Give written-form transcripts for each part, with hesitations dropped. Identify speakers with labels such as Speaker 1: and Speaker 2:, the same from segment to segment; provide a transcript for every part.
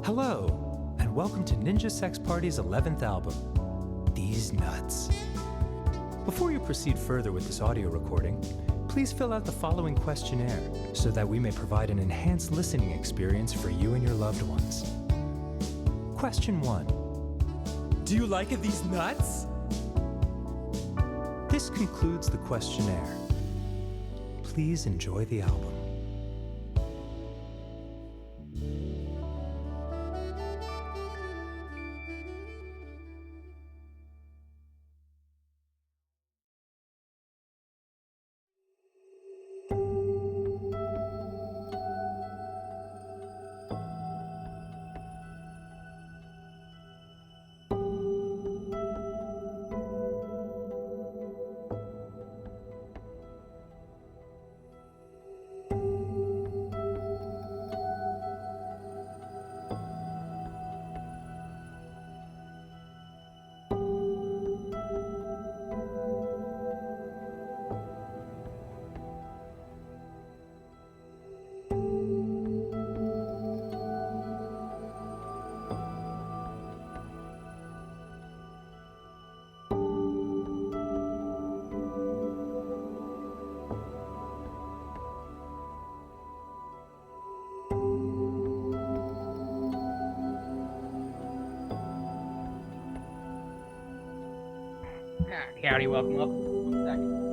Speaker 1: Hello, and welcome to Ninja Sex Party's 11th album, These Nuts. Before you proceed further with this audio recording, please fill out the following questionnaire so that we may provide an enhanced listening experience for you and your loved ones. Question 1. Do you like these nuts? This concludes the questionnaire. Please enjoy the album.
Speaker 2: Howdy, welcome. One second.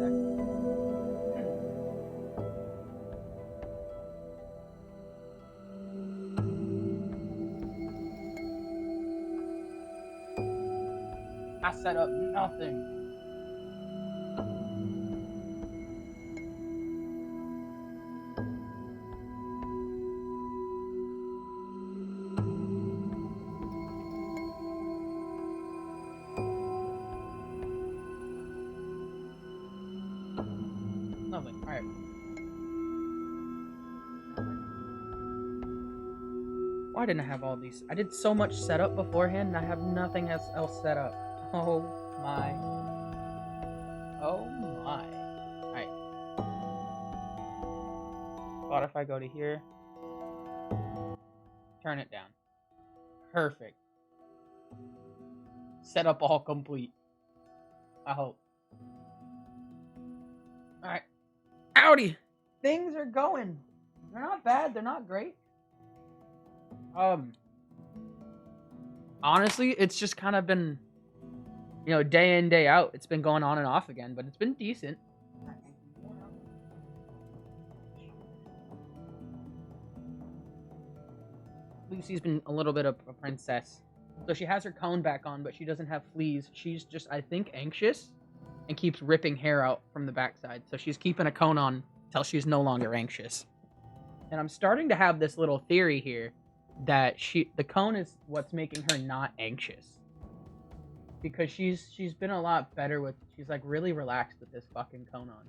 Speaker 2: I set up nothing. Nothing. All right. Why didn't I have all these? I did so much setup beforehand, and I have nothing else set up. Oh my. Oh my. All right. Thought if I go to here, turn it down. Perfect. Setup all complete. I hope. All right. Howdy! Things are going. They're not bad. They're not great. Honestly, it's just kind of been, day in, day out. It's been going on and off again, but it's been decent. Lucy's been a little bit of a princess. So she has her cone back on, but she doesn't have fleas. She's just, I think, anxious and keeps ripping hair out from the backside. So she's keeping a cone on until she's no longer anxious. And I'm starting to have this little theory here that the cone is what's making her not anxious. Because she's been a lot better with, she's like really relaxed with this fucking cone on.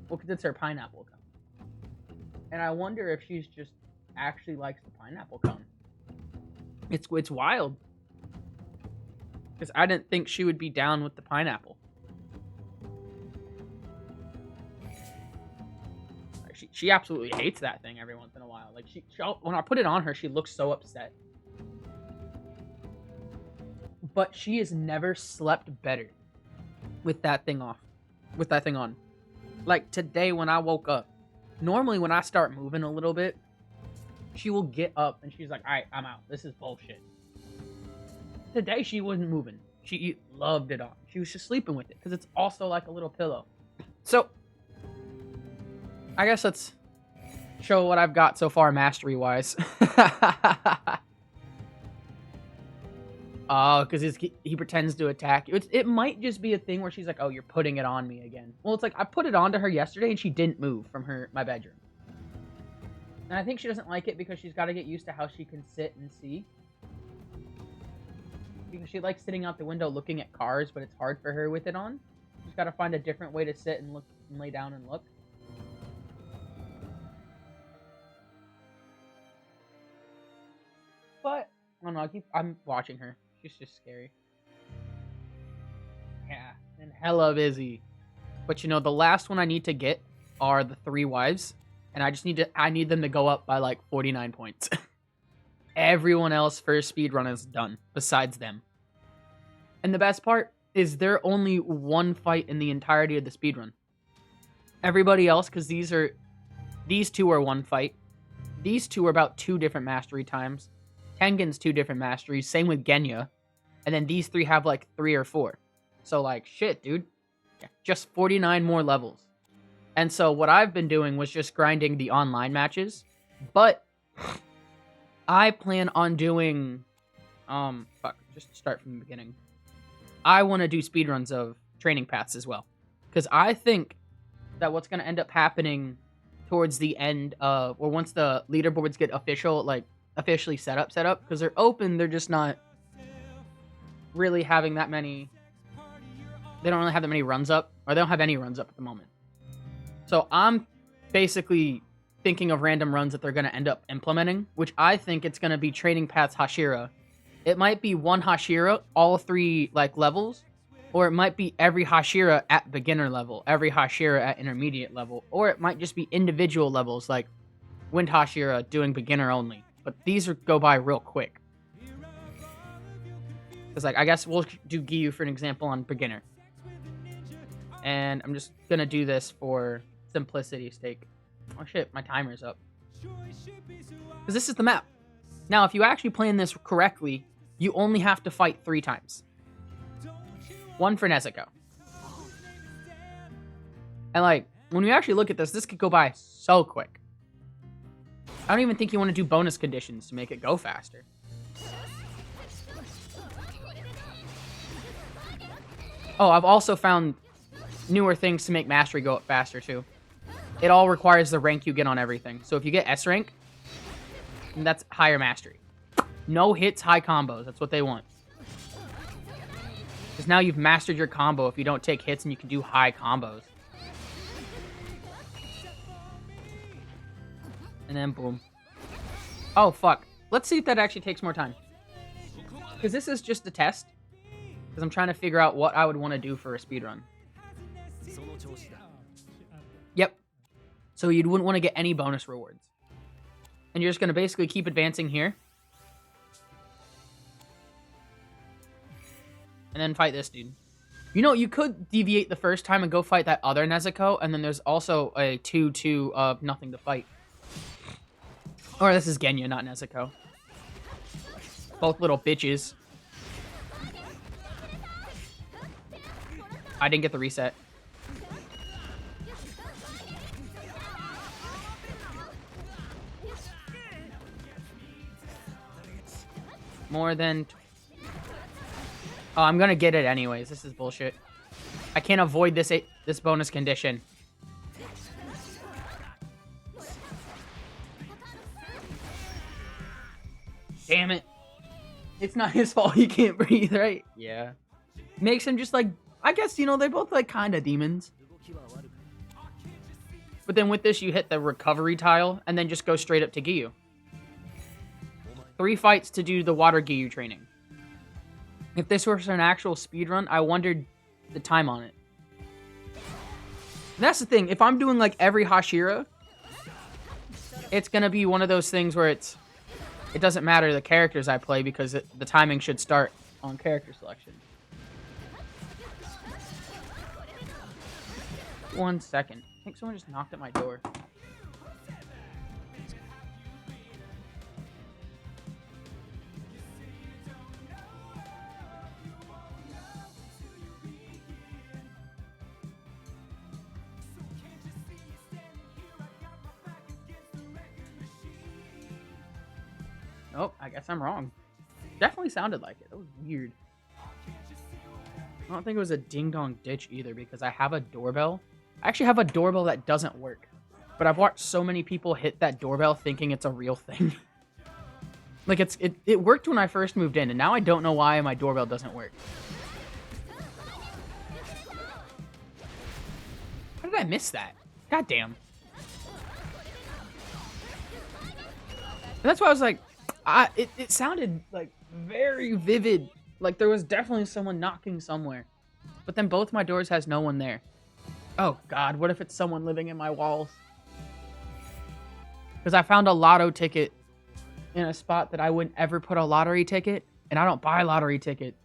Speaker 2: Well, because it's her pineapple cone. And I wonder if she's just actually likes the pineapple cone. It's wild. Because I didn't think she would be down with the pineapple. She absolutely hates that thing every once in a while. Like when I put it on her, she looks so upset. But she has never slept better with that thing off. With that thing on. Like today when I woke up, normally when I start moving a little bit, she will get up and she's like, all right, I'm out. This is bullshit. Today she wasn't moving. She loved it on. She was just sleeping with it because it's also like a little pillow. So I guess let's show what I've got so far mastery-wise. Oh, because he pretends to attack you. It might just be a thing where she's like, oh, you're putting it on me again. Well, it's like, I put it onto her yesterday and she didn't move from my bedroom. And I think she doesn't like it because she's got to get used to how she can sit and see. Because she likes sitting out the window looking at cars, but it's hard for her with it on. She's got to find a different way to sit and look and lay down and look. But I don't know. I'm watching her. She's just scary. Yeah, and hella busy. But the last one I need to get are the 3 wives, and I need them to go up by like 49 points. Everyone else first speedrun is done, besides them. And the best part is they're only one fight in the entirety of the speedrun. Everybody else, because these two are one fight. These two are about 2 different mastery times. Tengen's 2 different masteries, same with Genya. And then these 3 have like 3 or 4. So like, shit, dude. Just 49 more levels. And so what I've been doing was just grinding the online matches. But I plan on doing... just start from the beginning. I want to do speedruns of training paths as well. Because I think that what's going to end up happening towards the end of... Or once the leaderboards get officially set up, because they're open, they're just not really having that many... They don't really have that many runs up, or they don't have any runs up at the moment. So I'm basically thinking of random runs that they're going to end up implementing, which I think it's going to be Training Paths Hashira. It might be one Hashira, all 3 like levels, or it might be every Hashira at beginner level, every Hashira at intermediate level, or it might just be individual levels like Wind Hashira doing beginner only. But these go by real quick. Because like, I guess we'll do Giyu for an example on beginner. And I'm just going to do this for simplicity's sake. Oh shit, my timer's up. Because this is the map. Now, if you actually plan this correctly, you only have to fight 3 times. 1 for Nezuko. And like, when you actually look at this, this could go by so quick. I don't even think you want to do bonus conditions to make it go faster. Oh, I've also found newer things to make mastery go up faster too. It all requires the rank you get on everything. So if you get S rank, that's higher mastery. No hits, high combos. That's what they want. Because now you've mastered your combo if you don't take hits and you can do high combos. And then boom. Oh, fuck. Let's see if that actually takes more time. Because this is just a test. Because I'm trying to figure out what I would want to do for a speedrun. Yep. So you wouldn't want to get any bonus rewards. And you're just going to basically keep advancing here. And then fight this dude. You know, you could deviate the first time and go fight that other Nezuko. And then there's also a 2-2 of nothing to fight. Or this is Genya, not Nezuko. Both little bitches. I didn't get the reset. More than... Oh, I'm gonna get it anyways. This is bullshit. I can't avoid this bonus condition. Damn it. It's not his fault he can't breathe, right? Yeah. Makes him just like... I guess, you know, they're both like kind of demons. But then with this, you hit the recovery tile and then just go straight up to Giyu. 3 fights to do the water Giyu training. If this was an actual speedrun, I wondered the time on it. And that's the thing. If I'm doing like every Hashira, it's going to be one of those things where it doesn't matter the characters I play because the timing should start on character selection. 1 second. I think someone just knocked at my door. Oh, I guess I'm wrong. Definitely sounded like it. That was weird. I don't think it was a ding-dong ditch either because I have a doorbell. I actually have a doorbell that doesn't work. But I've watched so many people hit that doorbell thinking it's a real thing. Like, it worked when I first moved in, and now I don't know why my doorbell doesn't work. How did I miss that? God damn. And that's why I was like, it sounded like very vivid. Like there was definitely someone knocking somewhere. But then both my doors has no one there. Oh God, what if it's someone living in my walls? Because I found a lotto ticket in a spot that I wouldn't ever put a lottery ticket, and I don't buy lottery tickets.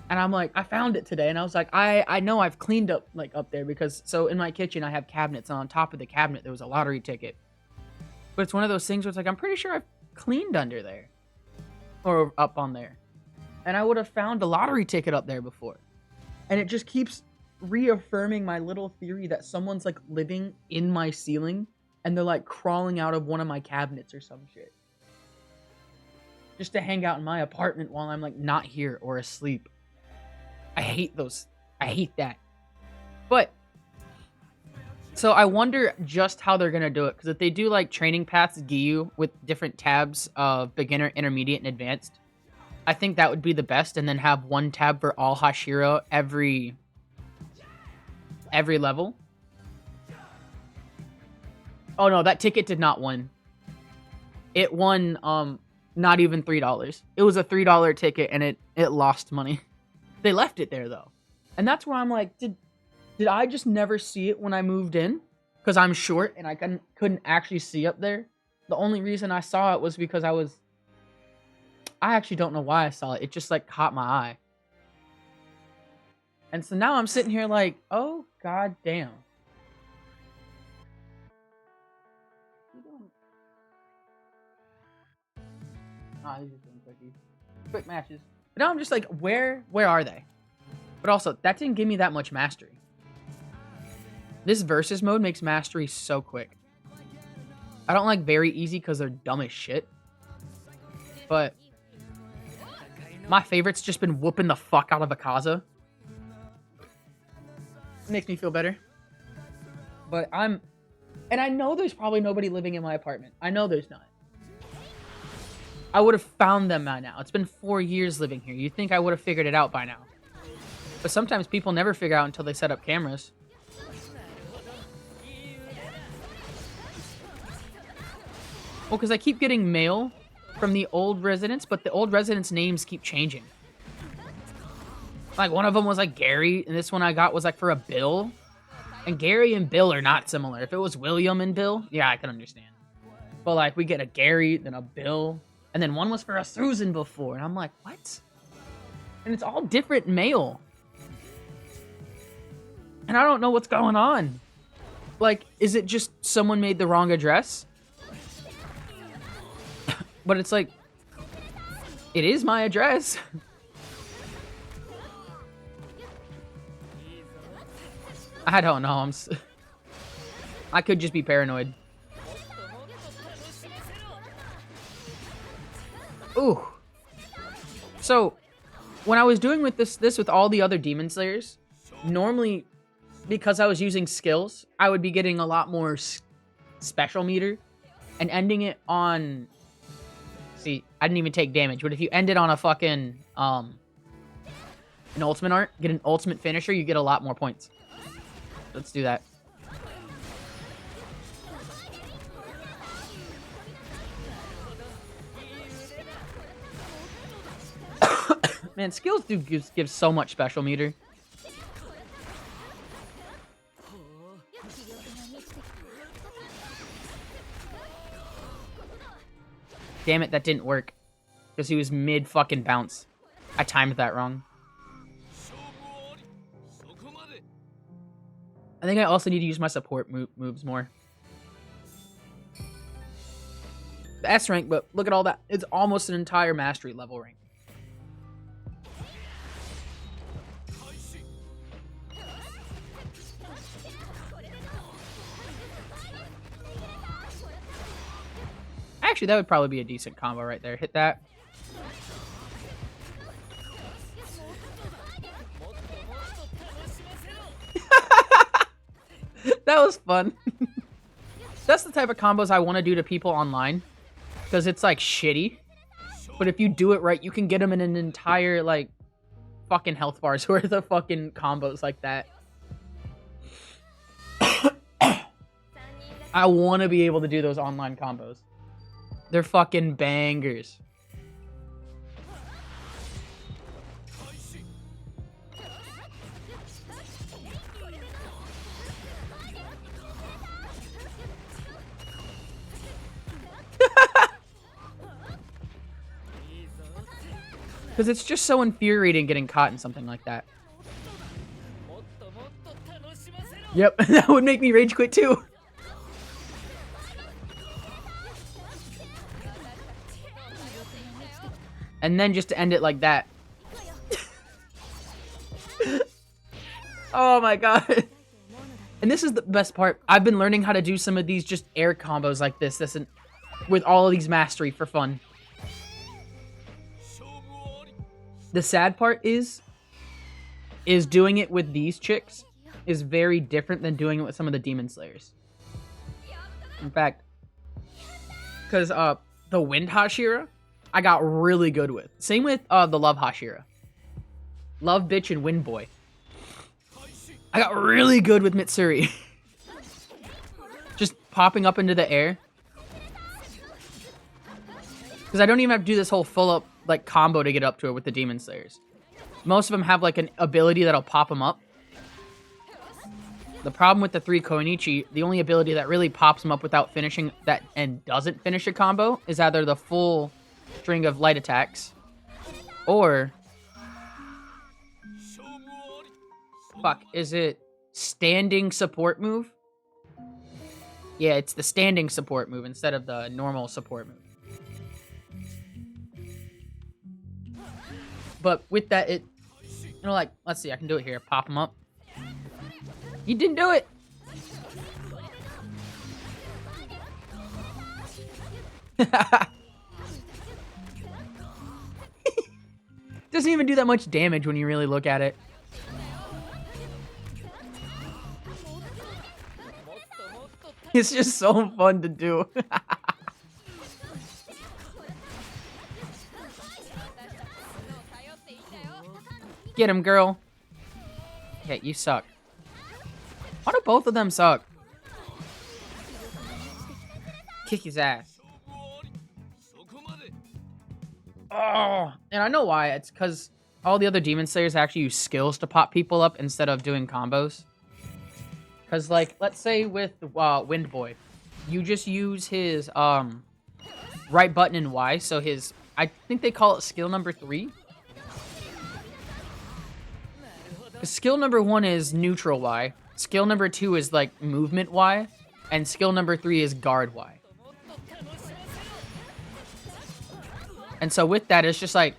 Speaker 2: And I'm like, I found it today, and I was like, I know I've cleaned up, like, up there, because, so in my kitchen, I have cabinets, and on top of the cabinet, there was a lottery ticket. But it's one of those things where it's like, I'm pretty sure I've cleaned under there. Or up on there. And I would have found a lottery ticket up there before. And it just keeps reaffirming my little theory that someone's, like, living in my ceiling, and they're, like, crawling out of one of my cabinets or some shit. Just to hang out in my apartment while I'm, like, not here or asleep. I hate those. I hate that. But, so I wonder just how they're going to do it. Because if they do, like, training paths Giyu with different tabs of beginner, intermediate, and advanced, I think that would be the best. And then have one tab for all Hashira every level. Oh, no, that ticket did not win. It won, not even $3. It was a $3 ticket, and it lost money. They left it there, though. And that's where I'm like, did I just never see it when I moved in? Because I'm short, and I couldn't actually see up there. The only reason I saw it was because I actually don't know why I saw it. It just, like, caught my eye. And so now I'm sitting here like, oh, god damn. Ah, these are doing quickies. Quick matches. But now I'm just like, where are they? But also, that didn't give me that much mastery. This versus mode makes mastery so quick. I don't like very easy because they're dumb as shit. But my favorite's just been whooping the fuck out of Akaza. It makes me feel better. But and I know there's probably nobody living in my apartment. I know there's not. I would have found them by now. It's been 4 years living here. You'd think I would have figured it out by now. But sometimes people never figure out until they set up cameras. Well, because I keep getting mail from the old residents, but the old residents' names keep changing. Like, one of them was, like, Gary, and this one I got was, like, for a Bill. And Gary and Bill are not similar. If it was William and Bill, yeah, I can understand. But, like, we get a Gary, then a Bill, and then one was for a Susan before. And I'm like, what? And it's all different mail. And I don't know what's going on. Like, is it just someone made the wrong address? But it's like, it is my address. I don't know. I could just be paranoid. Ooh. So, when I was doing with this with all the other Demon Slayers, normally, because I was using skills, I would be getting a lot more special meter, and ending it on. See, I didn't even take damage, but if you end it on a fucking an ultimate art, get an ultimate finisher, you get a lot more points. Let's do that. Man, skills do give so much special meter. Damn it, that didn't work. Because he was mid fucking bounce. I timed that wrong. I think I also need to use my support moves more. The S rank, but look at all that. It's almost an entire mastery level rank. Actually, that would probably be a decent combo right there. Hit that. That was fun. That's the type of combos I want to do to people online. Because it's, like, shitty. But if you do it right, you can get them in an entire, like, fucking health bars worth of fucking combos like that. I want to be able to do those online combos. They're fucking bangers. Because it's just so infuriating getting caught in something like that. Yep, that would make me rage quit too. And then just to end it like that. Oh my god. And this is the best part. I've been learning how to do some of these just air combos like this. With all of these mastery for fun. The sad part is doing it with these chicks is very different than doing it with some of the Demon Slayers. In fact, because the Wind Hashira, I got really good with. Same with the Love Hashira. Love Bitch and Wind Boy. I got really good with Mitsuri. Just popping up into the air. Because I don't even have to do this whole full up like combo to get up to it with the Demon Slayers. Most of them have like an ability that'll pop them up. The problem with the 3 Koinichi, the only ability that really pops them up without finishing that and doesn't finish a combo is either the full string of light attacks or... Fuck, is it standing support move? Yeah, it's the standing support move instead of the normal support move. But with that, it... You know, like, let's see, I can do it here. Pop them up. You didn't do it! Doesn't even do that much damage when you really look at it. It's just so fun to do. Get him, girl. Yeah, you suck. Why do both of them suck? Kick his ass. Oh, and I know why. It's because all the other Demon Slayers actually use skills to pop people up instead of doing combos. Because, like, let's say with Wind Boy, you just use his right button and Y. So his, I think they call it skill number 3. Skill number 1 is neutral Y. Skill number 2 is like movement Y. And skill number 3 is guard Y. And so with that, it's just like,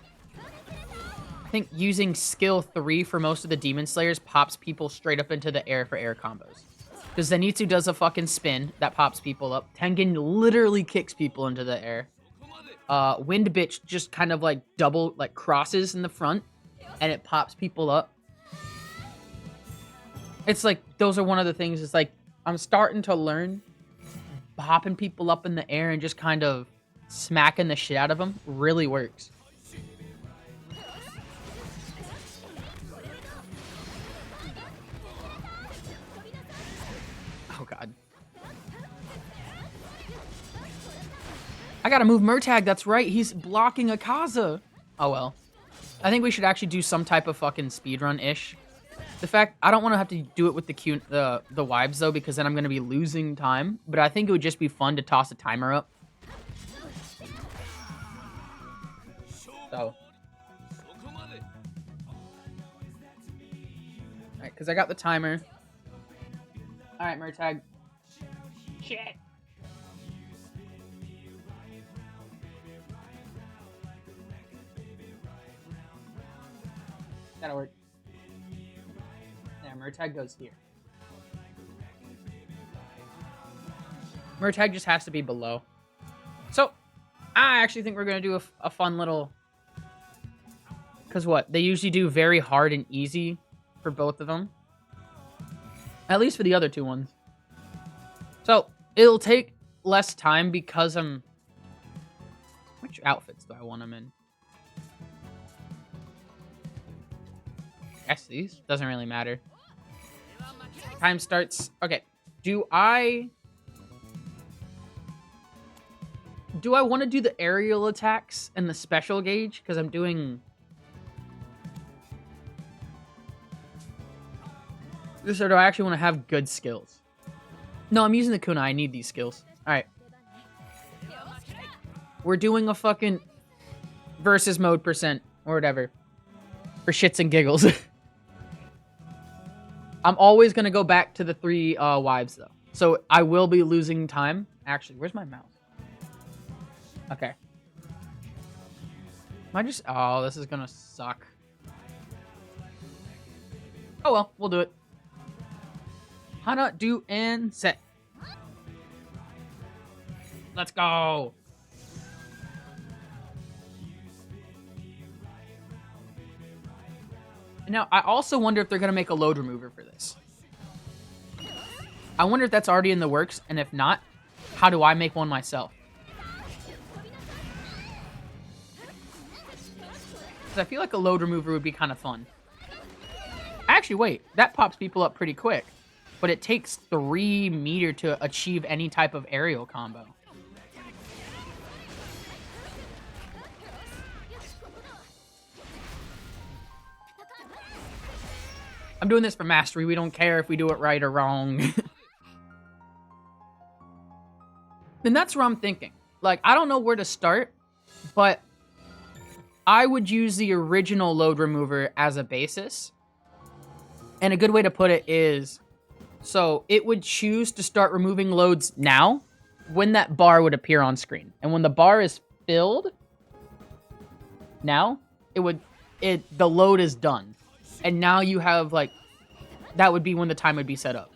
Speaker 2: I think using skill 3 for most of the Demon Slayers pops people straight up into the air for air combos. Because Zenitsu does a fucking spin that pops people up. Tengen literally kicks people into the air. Wind Bitch just kind of like double, like crosses in the front. And it pops people up. It's like, those are one of the things, it's like, I'm starting to learn popping people up in the air and just kind of smacking the shit out of them really works. Oh, God. I gotta move Murtag, that's right, he's blocking Akaza. Oh, well. I think we should actually do some type of fucking speedrun-ish. The fact, I don't want to have to do it with the vibes, though, because then I'm going to be losing time. But I think it would just be fun to toss a timer up. So. Alright, because I got the timer. Alright, Murtag. Shit. That'll work. Murtag goes here. Murtag just has to be below. So, I actually think we're going to do a fun little... Because what? They usually do very hard and easy for both of them. At least for the other 2 ones. So, it'll take less time because I'm... Which outfits do I want them in? I guess these. Doesn't really matter. Time starts. Okay. Do I want to do the aerial attacks and the special gauge? Because I'm doing... This, or do I actually want to have good skills? No, I'm using the kunai. I need these skills. Alright. We're doing a fucking versus mode percent. or whatever. For shits and giggles. I'm always going to go back to the 3 wives, though. So I will be losing time. Actually, where's my mouse? Okay. Am I just... Oh, this is going to suck. Oh, well. We'll do it. Hana, do, and set. Let's go. Now, I also wonder if they're going to make a load remover for this. I wonder if that's already in the works, and if not, how do I make one myself? Because I feel like a load remover would be kind of fun. Actually, wait. That pops people up pretty quick. But it takes 3 meter to achieve any type of aerial combo. I'm doing this for mastery. We don't care if we do it right or wrong. And that's where I'm thinking. Like, I don't know where to start, but I would use the original load remover as a basis. And a good way to put it is, so it would choose to start removing loads now when that bar would appear on screen. And when the bar is filled, now, the load is done. And now you have, like, that would be when the time would be set up.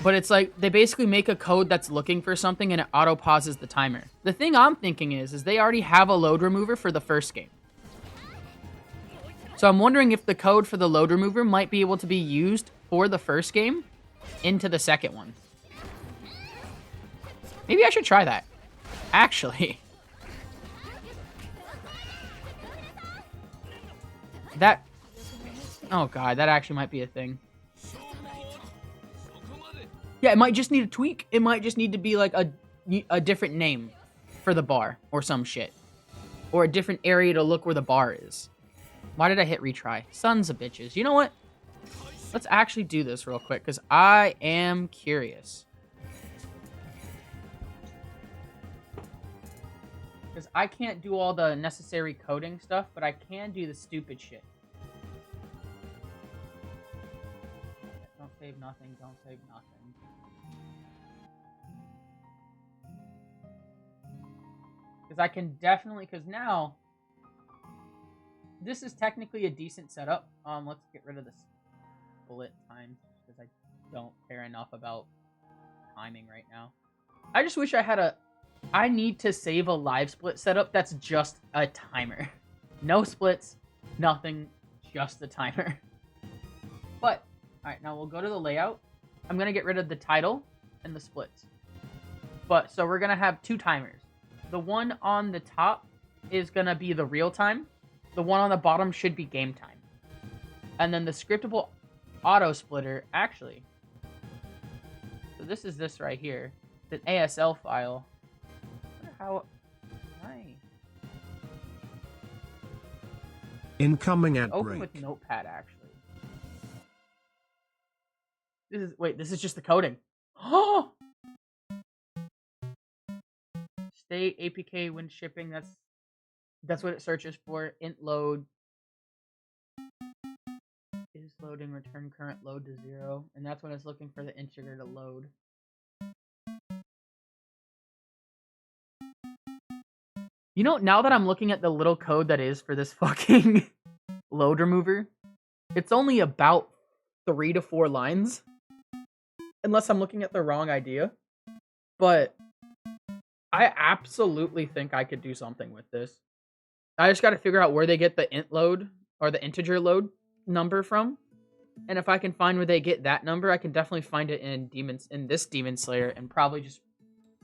Speaker 2: But it's like, they basically make a code that's looking for something and it auto-pauses the timer. The thing I'm thinking is they already have a load remover for the first game. So I'm wondering if the code for the load remover might be able to be used for the first game into the second one. Maybe I should try that. Actually. That... Oh god, that actually might be a thing. Yeah, it might just need a tweak. It might just need to be like a different name for the bar or some shit. Or a different area to look where the bar is. Why did I hit retry? Sons of bitches. You know what? Let's actually do this real quick because I am curious. Because I can't do all the necessary coding stuff, but I can do the stupid shit. Don't save nothing, don't save nothing. Because I can definitely, because now, this is technically a decent setup. Let's get rid of the split time, because I don't care enough about timing right now. I just wish I had I need to save a live split setup that's just a timer. No splits, nothing, just a timer. But, alright, now we'll go to the layout. I'm going to get rid of the title and the splits. But, so we're going to have 2 timers. The one on the top is going to be the real time. The one on the bottom should be game time. And then the scriptable auto splitter, actually. So this is this right here. It's an ASL file. I wonder how... Hi.
Speaker 3: Incoming ad
Speaker 2: Open
Speaker 3: break.
Speaker 2: with Notepad, actually. This is just the coding. Oh! State APK when shipping. That's what it searches for. Int load is loading. Return current load to 0, and that's when it's looking for the integer to load. You know, now that I'm looking at the little code that is for this fucking load remover, it's only about 3 to 4 lines, unless I'm looking at the wrong idea. But I absolutely think I could do something with this. I just got to figure out where they get the int load or the integer load number from. And if I can find where they get that number, I can definitely find it in this Demon Slayer and probably just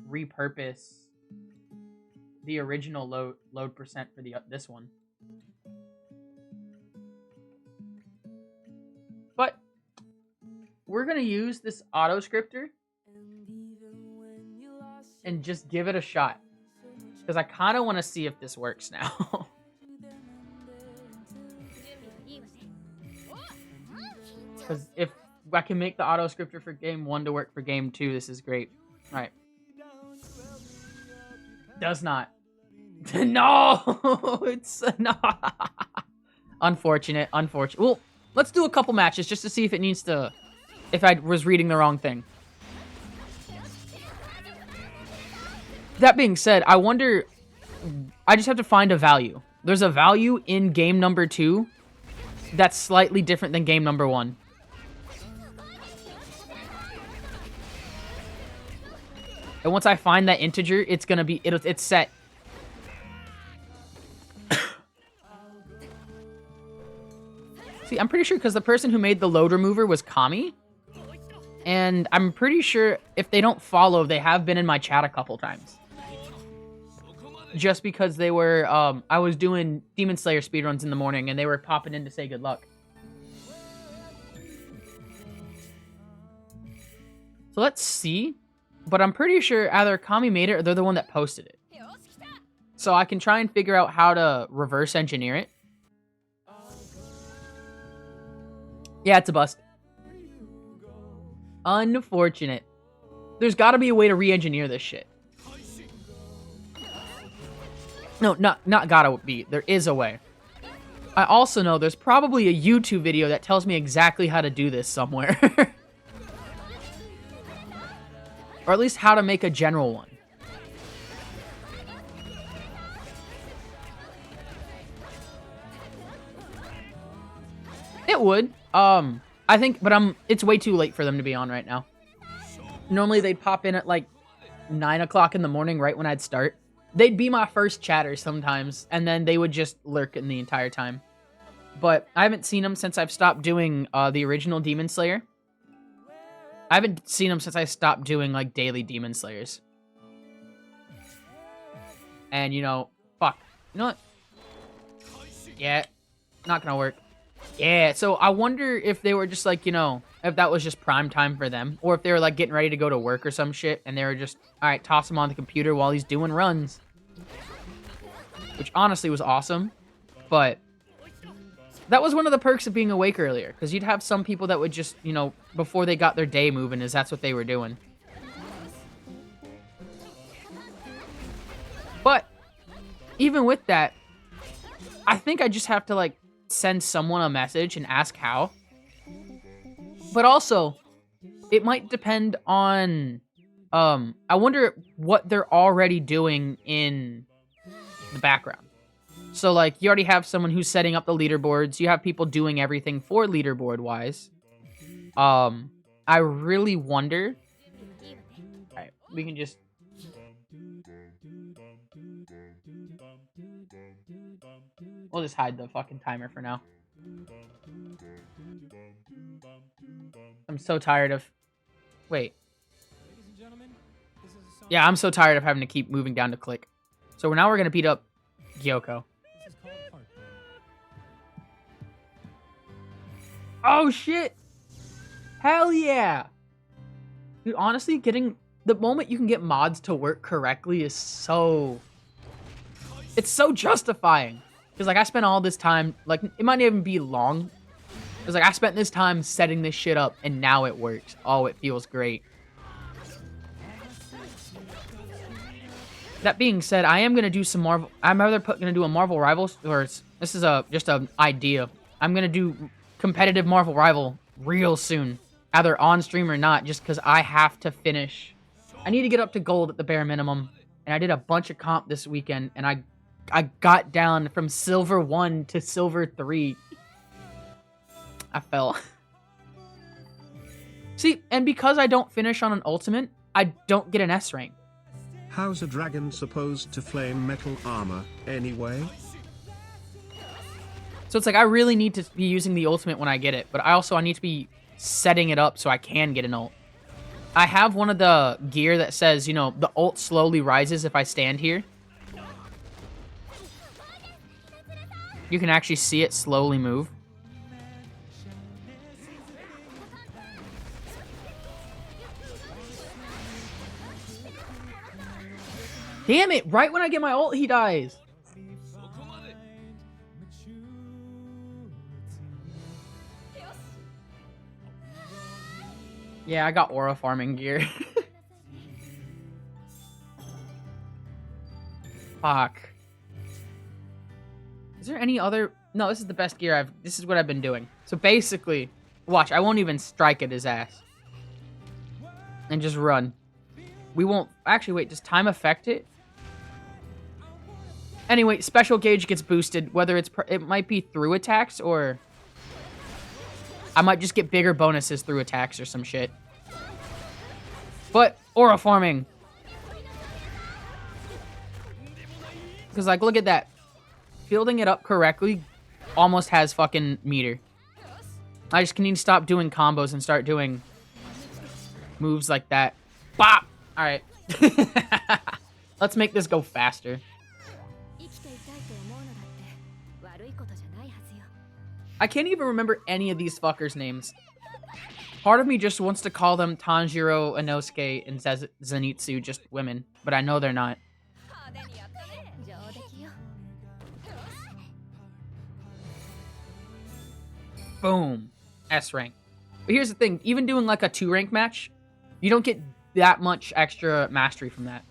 Speaker 2: repurpose the original load percent for this one. But we're going to use this auto scripter and just give it a shot. Because I kind of want to see if this works now. Because if I can make the auto scripter for game 1 to work for game 2, this is great. Alright. Does not. No, it's no. Unfortunate. Well, let's do a couple matches just to see if it needs to. If I was reading the wrong thing. That being said, I wonder. I just have to find a value. There's a value in game number 2 that's slightly different than game number 1. And once I find that integer, it's gonna be it's set. See, I'm pretty sure because the person who made the load remover was Kami. And I'm pretty sure if they don't follow, they have been in my chat a couple times. Just because they were, I was doing Demon Slayer speedruns in the morning and they were popping in to say good luck. So let's see. But I'm pretty sure either Kami made it or they're the one that posted it. So I can try and figure out how to reverse engineer it. Yeah, it's a bust. Unfortunate. There's got to be a way to re-engineer this shit. No, not gotta be. There is a way. I also know there's probably a YouTube video that tells me exactly how to do this somewhere. Or at least how to make a general one. It would. I think, but it's way too late for them to be on right now. Normally they'd pop in at like 9 o'clock in the morning right when I'd start. They'd be my first chatter sometimes, and then they would just lurk in the entire time. But I haven't seen them since I've stopped doing the original Demon Slayer. I haven't seen them since I stopped doing like daily Demon Slayers. And you know, fuck. You know what? Yeah, not gonna work. Yeah, so I wonder if they were just like, you know, if that was just prime time for them. Or if they were like getting ready to go to work or some shit. And they were just, alright, toss him on the computer while he's doing runs. Which honestly was awesome. But that was one of the perks of being awake earlier. Because you'd have some people that would just, you know, before they got their day moving, is that's what they were doing. But even with that, I think I just have to like send someone a message and ask how. But also, it might depend on, I wonder what they're already doing in the background. So, like, you already have someone who's setting up the leaderboards. You have people doing everything for leaderboard-wise. I really wonder. Alright, we can just... We'll just hide the fucking timer for now. I'm so tired of... Wait. Yeah, I'm so tired of having to keep moving down to click. So now we're going to beat up Gyoko. Oh, shit! Hell yeah! Dude, honestly, getting... The moment you can get mods to work correctly is so... It's so justifying. Because, like, I spent all this time... Like, it might not even be long. Because, like, I spent this time setting this shit up, and now it works. Oh, it feels great. That being said, I am going to do some Marvel... I'm either going to do a Marvel Rivals... Or this is just an idea. I'm going to do competitive Marvel Rival real soon. Either on stream or not, just because I have to finish. I need to get up to gold at the bare minimum. And I did a bunch of comp this weekend, and I got down from silver 1 to silver 3. I fell. See, and because I don't finish on an ultimate, I don't get an S rank.
Speaker 3: How's a dragon supposed to flame metal armor, anyway?
Speaker 2: So it's like I really need to be using the ultimate when I get it, but I need to be setting it up so I can get an ult. I have one of the gear that says, you know, the ult slowly rises if I stand here. You can actually see it slowly move. Damn it! Right when I get my ult, he dies. Yeah, I got aura farming gear. Fuck. Is there any other... No, this is the best gear This is what I've been doing. So basically, watch, I won't even strike at his ass. And just run. We won't... Actually, wait, does time affect it? Anyway, special gauge gets boosted, whether it might be through attacks or... I might just get bigger bonuses through attacks or some shit. But, aura forming. Because, like, look at that. Building it up correctly almost has fucking meter. I just need to stop doing combos and start doing moves like that. Bop! Alright. Let's make this go faster. I can't even remember any of these fuckers' names. Part of me just wants to call them Tanjiro, Inosuke, and Zenitsu just women, but I know they're not. Boom. S rank. But here's the thing, even doing like a 2 rank match, you don't get that much extra mastery from that.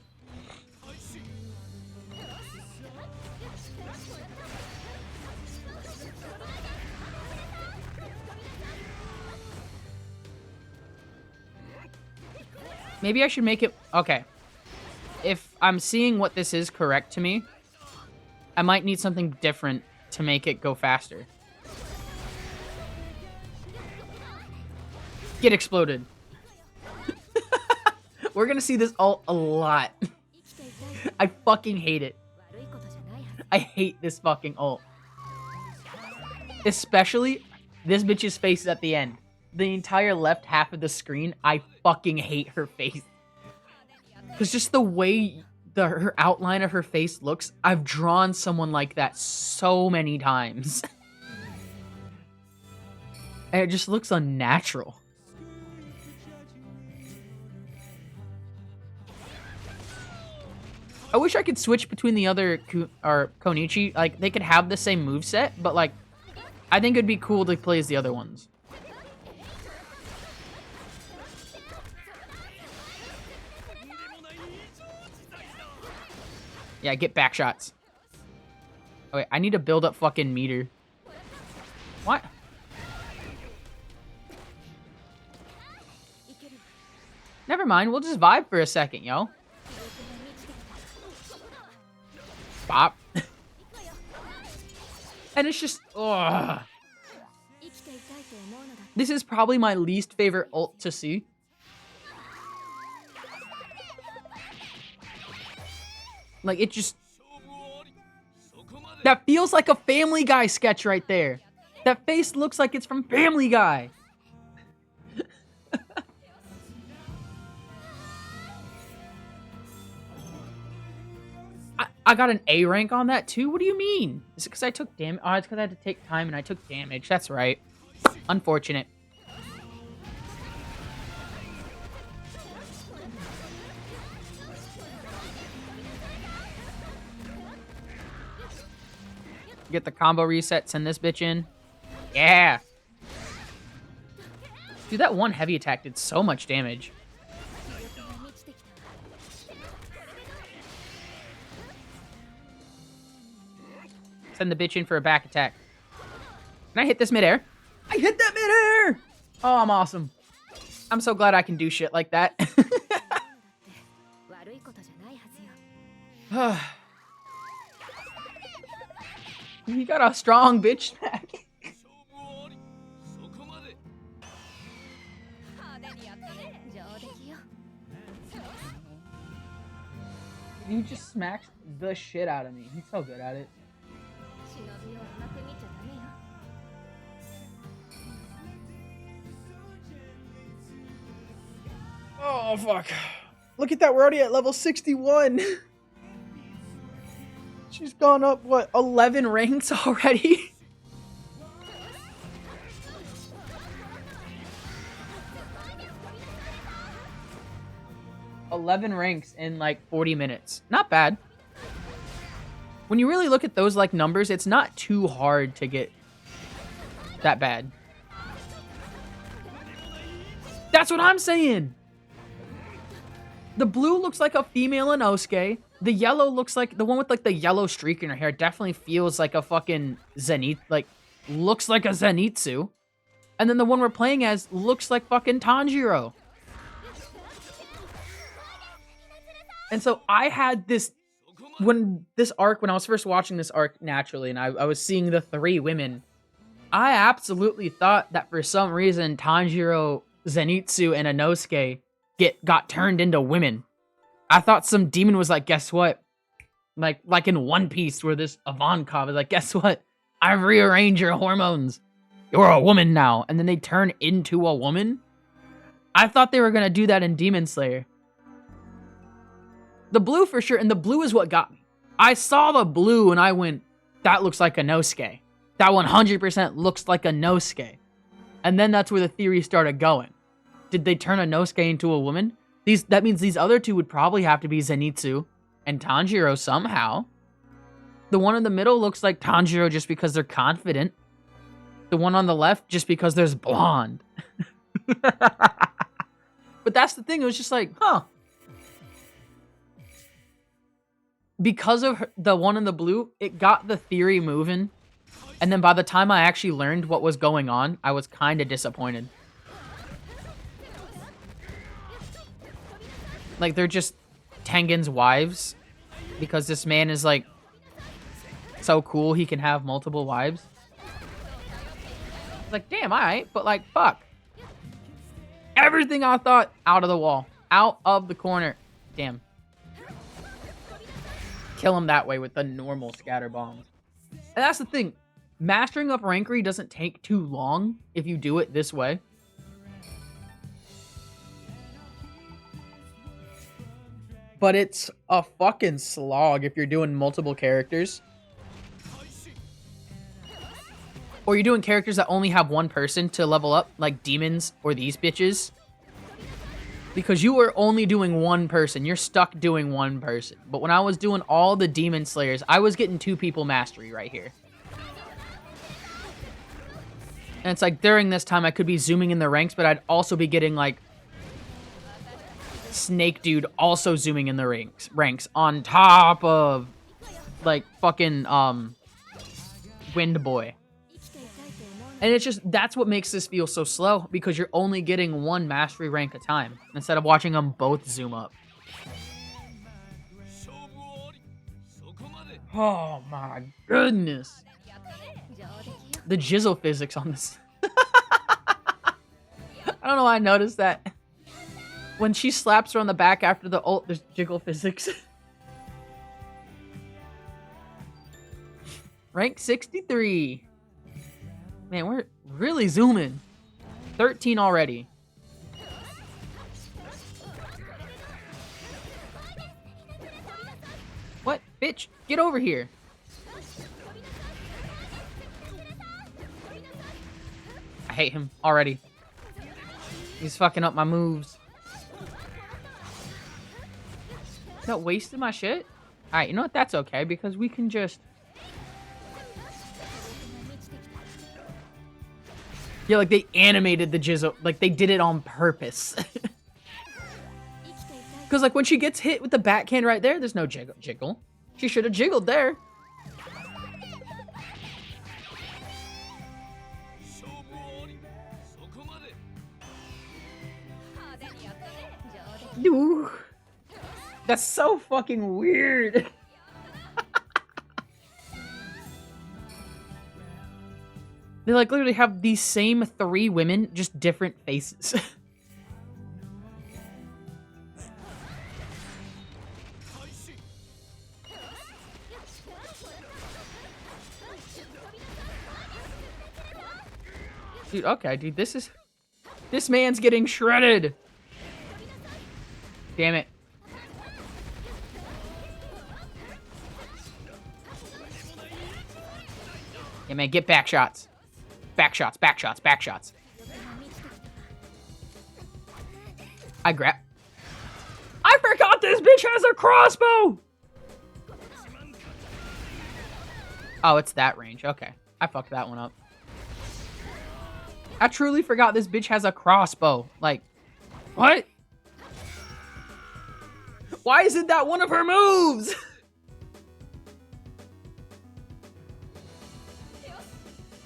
Speaker 2: Maybe I should make it... Okay. If I'm seeing what this is correct to me, I might need something different to make it go faster. Get exploded. We're gonna see this ult a lot. I fucking hate it. I hate this fucking ult. Especially this bitch's face at the end. The entire left half of the screen, I fucking hate her face. Because just the way her outline of her face looks, I've drawn someone like that so many times. And it just looks unnatural. I wish I could switch between the other Konichi. Like, they could have the same moveset, but like, I think it'd be cool to play as the other ones. Yeah, get back shots. Oh, wait, I need to build up fucking meter. What? Never mind, we'll just vibe for a second, yo. Bop. And it's just... Ugh. This is probably my least favorite ult to see. Like, it just... That feels like a Family Guy sketch right there. That face looks like it's from Family Guy. I got an A rank on that too? What do you mean? Is it because I took damage? Oh, it's because I had to take time and I took damage. That's right. Unfortunate. Get the combo reset, send this bitch in. Yeah. Dude, that one heavy attack did so much damage. Send the bitch in for a back attack. Can I hit this midair? I hit that midair! Oh, I'm awesome. I'm so glad I can do shit like that. You got a strong bitch smack. You just smacked the shit out of me. He's so good at it. Oh, fuck. Look at that, we're already at level 61. She's gone up, what, 11 ranks already? $11 ranks in like 40 minutes. Not bad. When you really look at those like numbers, it's not too hard to get that bad. That's what I'm saying. The blue looks like a female Inosuke. The yellow looks like the one with like the yellow streak in her hair definitely feels like a fucking Zenith, like looks like a Zenitsu. And then the one we're playing as looks like fucking Tanjiro. And so I had this when I was first watching this arc naturally and I was seeing the 3 women, I absolutely thought that for some reason Tanjiro, Zenitsu, and Inosuke got turned into women. I thought some demon was like, guess what? Like in One Piece where this Ivankov is like, guess what? I've rearranged your hormones. You're a woman now. And then they turn into a woman. I thought they were going to do that in Demon Slayer. The blue for sure. And the blue is what got me. I saw the blue and I went, that looks like a Inosuke. That 100% looks like a Inosuke. And then that's where the theory started going. Did they turn a Inosuke into a woman? That means these other 2 would probably have to be Zenitsu and Tanjiro somehow. The one in the middle looks like Tanjiro just because they're confident. The one on the left just because there's blonde. But that's the thing. It was just like, huh. Because of the one in the blue, it got the theory moving. And then by the time I actually learned what was going on, I was kind of disappointed. Like, they're just Tengen's wives. Because this man is, like, so cool he can have multiple wives. It's like, damn, alright. But, like, fuck. Everything I thought, out of the wall. Out of the corner. Damn. Kill him that way with the normal scatter bombs. And that's the thing. Mastering up Rankery doesn't take too long if you do it this way. But it's a fucking slog if you're doing multiple characters. Or you're doing characters that only have one person to level up, like demons or these bitches. Because you are only doing one person. You're stuck doing one person. But when I was doing all the Demon Slayers, I was getting 2 people mastery right here. And it's like during this time I could be zooming in the ranks, but I'd also be getting like Snake Dude also zooming in the ranks on top of like fucking Wind Boy. And it's just, that's what makes this feel so slow, because you're only getting one mastery rank at a time instead of watching them both zoom up. Oh my goodness. The jizzle physics on this. I don't know why I noticed that. When she slaps her on the back after the ult, there's jiggle physics. Rank 63. Man, we're really zooming. 13 already. What? Bitch, get over here. I hate him already. He's fucking up my moves. Not wasting my shit? Alright, you know what? That's okay, because we can just... Yeah, like they animated the jizzle. Like they did it on purpose. Because like when she gets hit with the backhand right there, there's no jiggle. She should have jiggled there. Ooh. That's so fucking weird. They like literally have these same 3 women, just different faces. Dude, okay, dude, this man's getting shredded. Damn it. Yeah, man, get back shots. Back shots, back shots, back shots. I forgot this bitch has a crossbow! Oh, it's that range. Okay. I fucked that one up. I truly forgot this bitch has a crossbow. Like, what? Why isn't that one of her moves?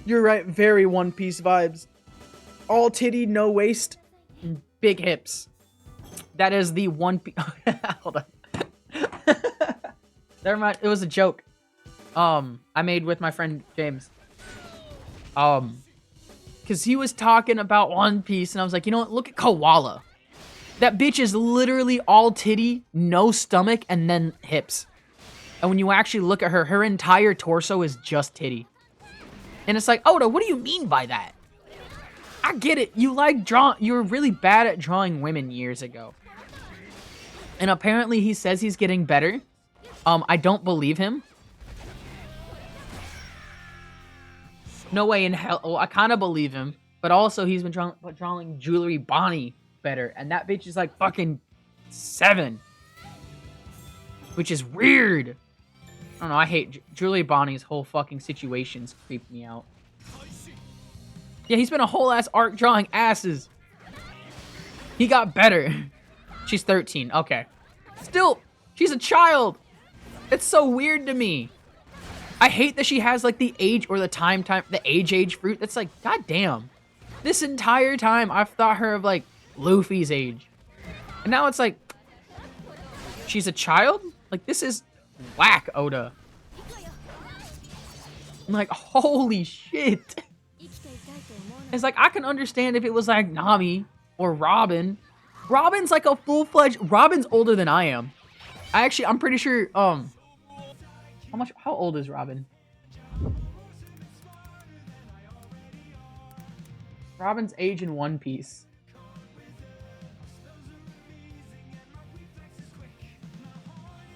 Speaker 2: You're right, very One Piece vibes. All titty, no waist, big hips. That is the One Piece. Hold on. Never mind, it was a joke. I made with my friend James. Because he was talking about One Piece, and I was like, you know what? Look at Koala. That bitch is literally all titty, no stomach, and then hips. And when you actually look at her, her entire torso is just titty. And it's like, Oda, what do you mean by that? I get it. You were really bad at drawing women years ago. And apparently he says he's getting better. I don't believe him. No way in hell. Well, I kind of believe him. But also he's been drawing Jewelry Bonnie better. And that bitch is like fucking 7. Which is weird. I don't know, I hate Julie Bonnie's whole fucking situations creep me out. Yeah, he spent a whole ass arc drawing asses. He got better. She's 13, okay. Still, she's a child. It's so weird to me. I hate that she has like the age or the age fruit. That's like, goddamn. This entire time I've thought her of like Luffy's age. And now it's like, she's a child? Like, this is whack, Oda. I'm like, holy shit. It's like, I can understand if it was like Nami or Robin. Robin's like a full-fledged... Robin's older than I am. I'm pretty sure, how old is Robin? Robin's age in One Piece.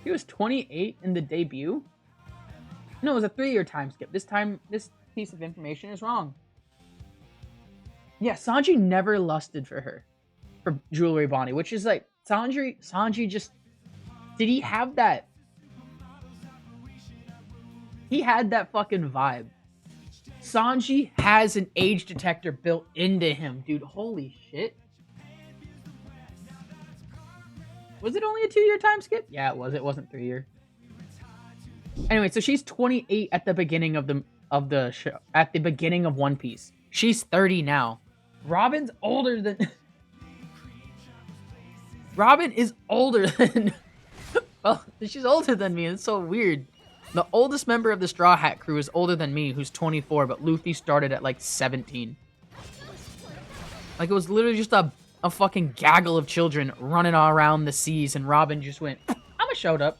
Speaker 2: He was 28 in the debut? No, it was a 3-year time skip. This piece of information is wrong. Yeah, Sanji never lusted for her. For Jewelry Bonnie, which is like, Sanji just... Did he have that? He had that fucking vibe. Sanji has an age detector built into him, dude. Holy shit. Was it only a 2-year time skip? Yeah, it was. It wasn't 3-year. Anyway, so she's 28 at the beginning of the show. At the beginning of One Piece. She's 30 now. Robin's older than... Robin is older than... Well, she's older than me. It's so weird. The oldest member of the Straw Hat crew is older than me, who's 24, but Luffy started at like 17. Like, it was literally just a fucking gaggle of children running all around the seas, and Robin just went, I'ma showed up.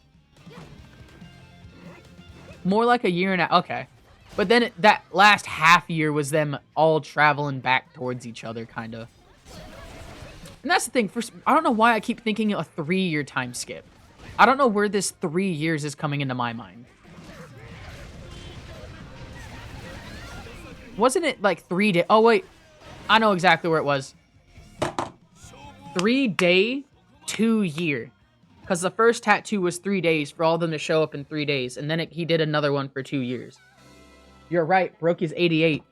Speaker 2: More like a year and a... Okay. But then that last half year was them all traveling back towards each other, kind of. And that's the thing. I don't know why I keep thinking a 3-year time skip. I don't know where this 3 years is coming into my mind. Wasn't it like 3 days? Oh, wait. I know exactly where it was. 3 day, 2 year. Because the first tattoo was 3 days for all of them to show up in 3 days. And then he did another one for 2 years. You're right. Brook is 88.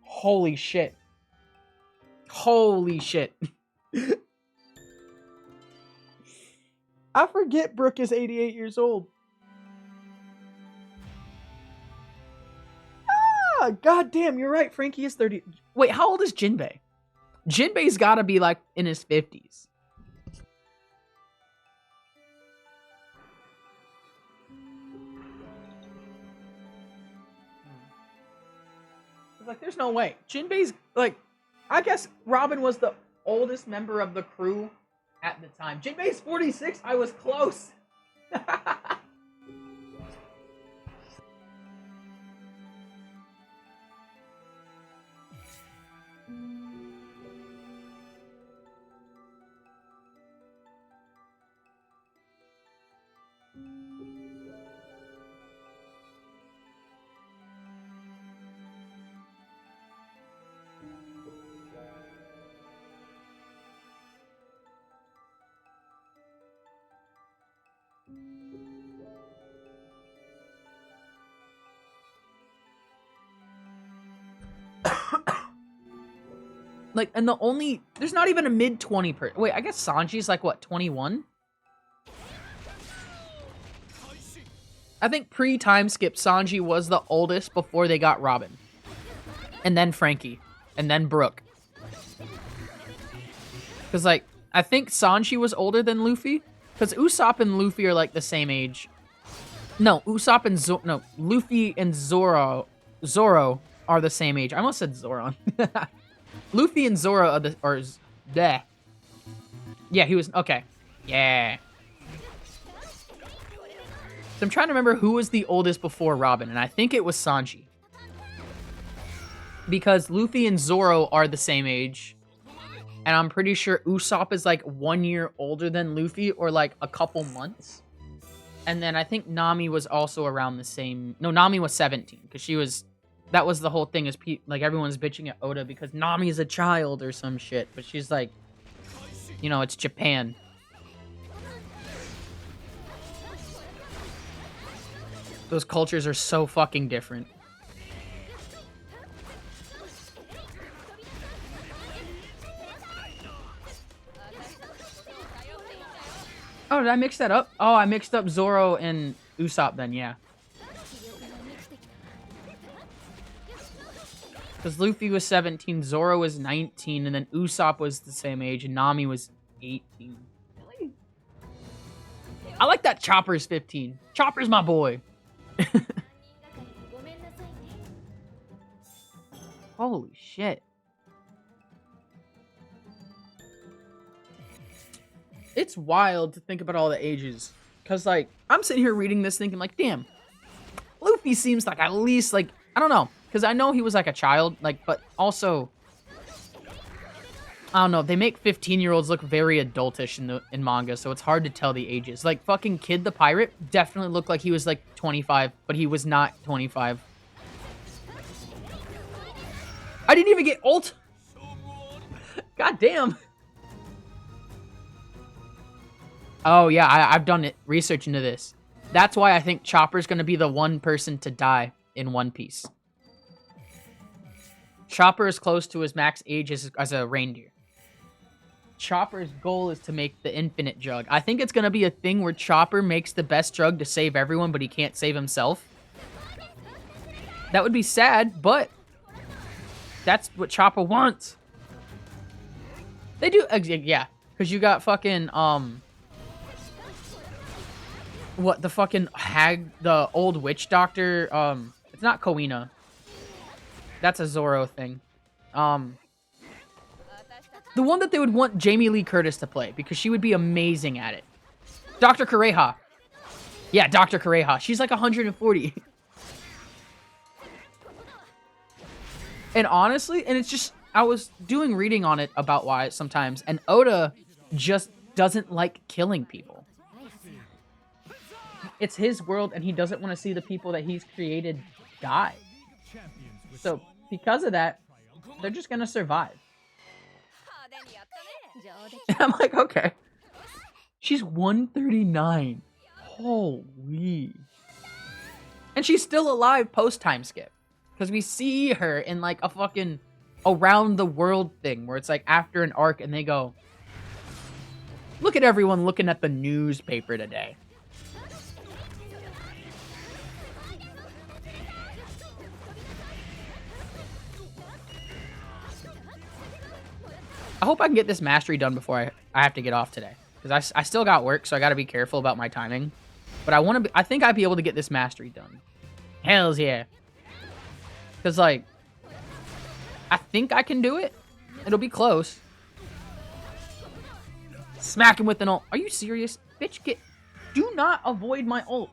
Speaker 2: Holy shit. Holy shit. I forget Brook is 88 years old. Ah, goddamn, you're right. Frankie is 30. Wait, how old is Jinbei? Jinbei's gotta be like in his 50s. It's like, there's no way. Jinbei's like, I guess Robin was the oldest member of the crew at the time. Jinbei's 46. I was close. Like, and there's not even a mid-20 Wait, I guess Sanji's like, what, 21? I think pre-time skip, Sanji was the oldest before they got Robin. And then Frankie. And then Brooke. Because, like, I think Sanji was older than Luffy. Because Usopp and Luffy are, like, the same age. No, Usopp and Luffy and Zoro are the same age. I almost said Zoron. Luffy and Zoro are yeah, he was, okay. Yeah. So I'm trying to remember who was the oldest before Robin, and I think it was Sanji. Because Luffy and Zoro are the same age. And I'm pretty sure Usopp is like 1 year older than Luffy, or like a couple months. And then I think Nami was also around the same... No, Nami was 17, because she was... That was the whole thing, is like everyone's bitching at Oda because Nami is a child or some shit. But she's like... You know, it's Japan. Those cultures are so fucking different. Oh, did I mix that up? Oh, I mixed up Zoro and Usopp then, yeah. Because Luffy was 17, Zoro was 19, and then Usopp was the same age, and Nami was 18. Really? I like that Chopper's 15. Chopper's my boy. Holy shit. It's wild to think about all the ages. Because, like, I'm sitting here reading this thinking, like, damn. Luffy seems like at least, like, I don't know. Because I know he was, like, a child, like, but also... I don't know. They make 15-year-olds look very adultish in manga, so it's hard to tell the ages. Like, fucking Kid the Pirate definitely looked like he was, like, 25, but he was not 25. I didn't even get ult! God damn! Oh, yeah, I've done research into this. That's why I think Chopper's gonna be the one person to die in One Piece. Chopper is close to his max age as a reindeer. Chopper's goal is to make the infinite jug. I think it's gonna be a thing where Chopper makes the best jug to save everyone, but he can't save himself. That would be sad, but that's what Chopper wants. They do, yeah, because you got fucking, what, the fucking the old witch doctor, it's not Koina. That's a Zoro thing. The one that they would want Jamie Lee Curtis to play, because she would be amazing at it. Dr. Kureha. Yeah, Dr. Kureha. She's like 140. And honestly, and it's just, I was doing reading on it about why sometimes, and Oda just doesn't like killing people. It's his world, and he doesn't want to see the people that he's created die. So, because of that, they're just gonna survive. And I'm like, okay. She's 139. Holy. And she's still alive post-time skip. Because we see her in, like, a fucking around the world thing, where it's, like, after an arc, and they go, look at everyone looking at the newspaper today. I hope I can get this mastery done before I have to get off today. Because I still got work, so I got to be careful about my timing. But I think I'd be able to get this mastery done. Hells yeah. Because, like, I think I can do it. It'll be close. Smack him with an ult. Are you serious? Bitch, do not avoid my ult.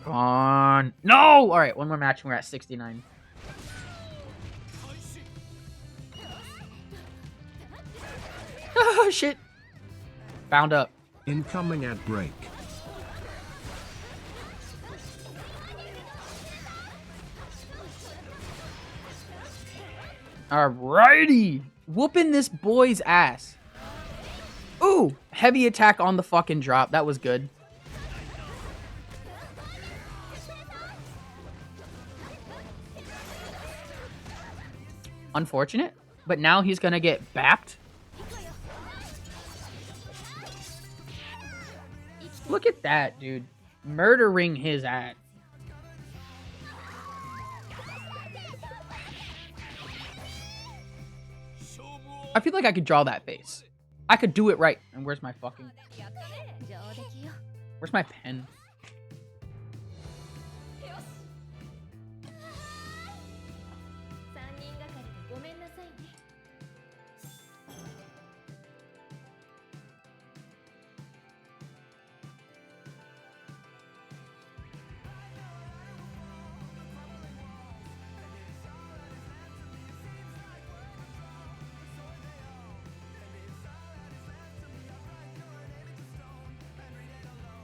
Speaker 2: Come on. No! Alright, one more match and we're at 69. Oh, shit. Bound up.
Speaker 3: Incoming ad break.
Speaker 2: Alrighty. Whooping this boy's ass. Ooh, heavy attack on the fucking drop. That was good. Unfortunate. But now he's gonna get bapped. Look at that, dude. Murdering his ass. I feel like I could draw that face. I could do it right. And where's my fucking... Where's my pen?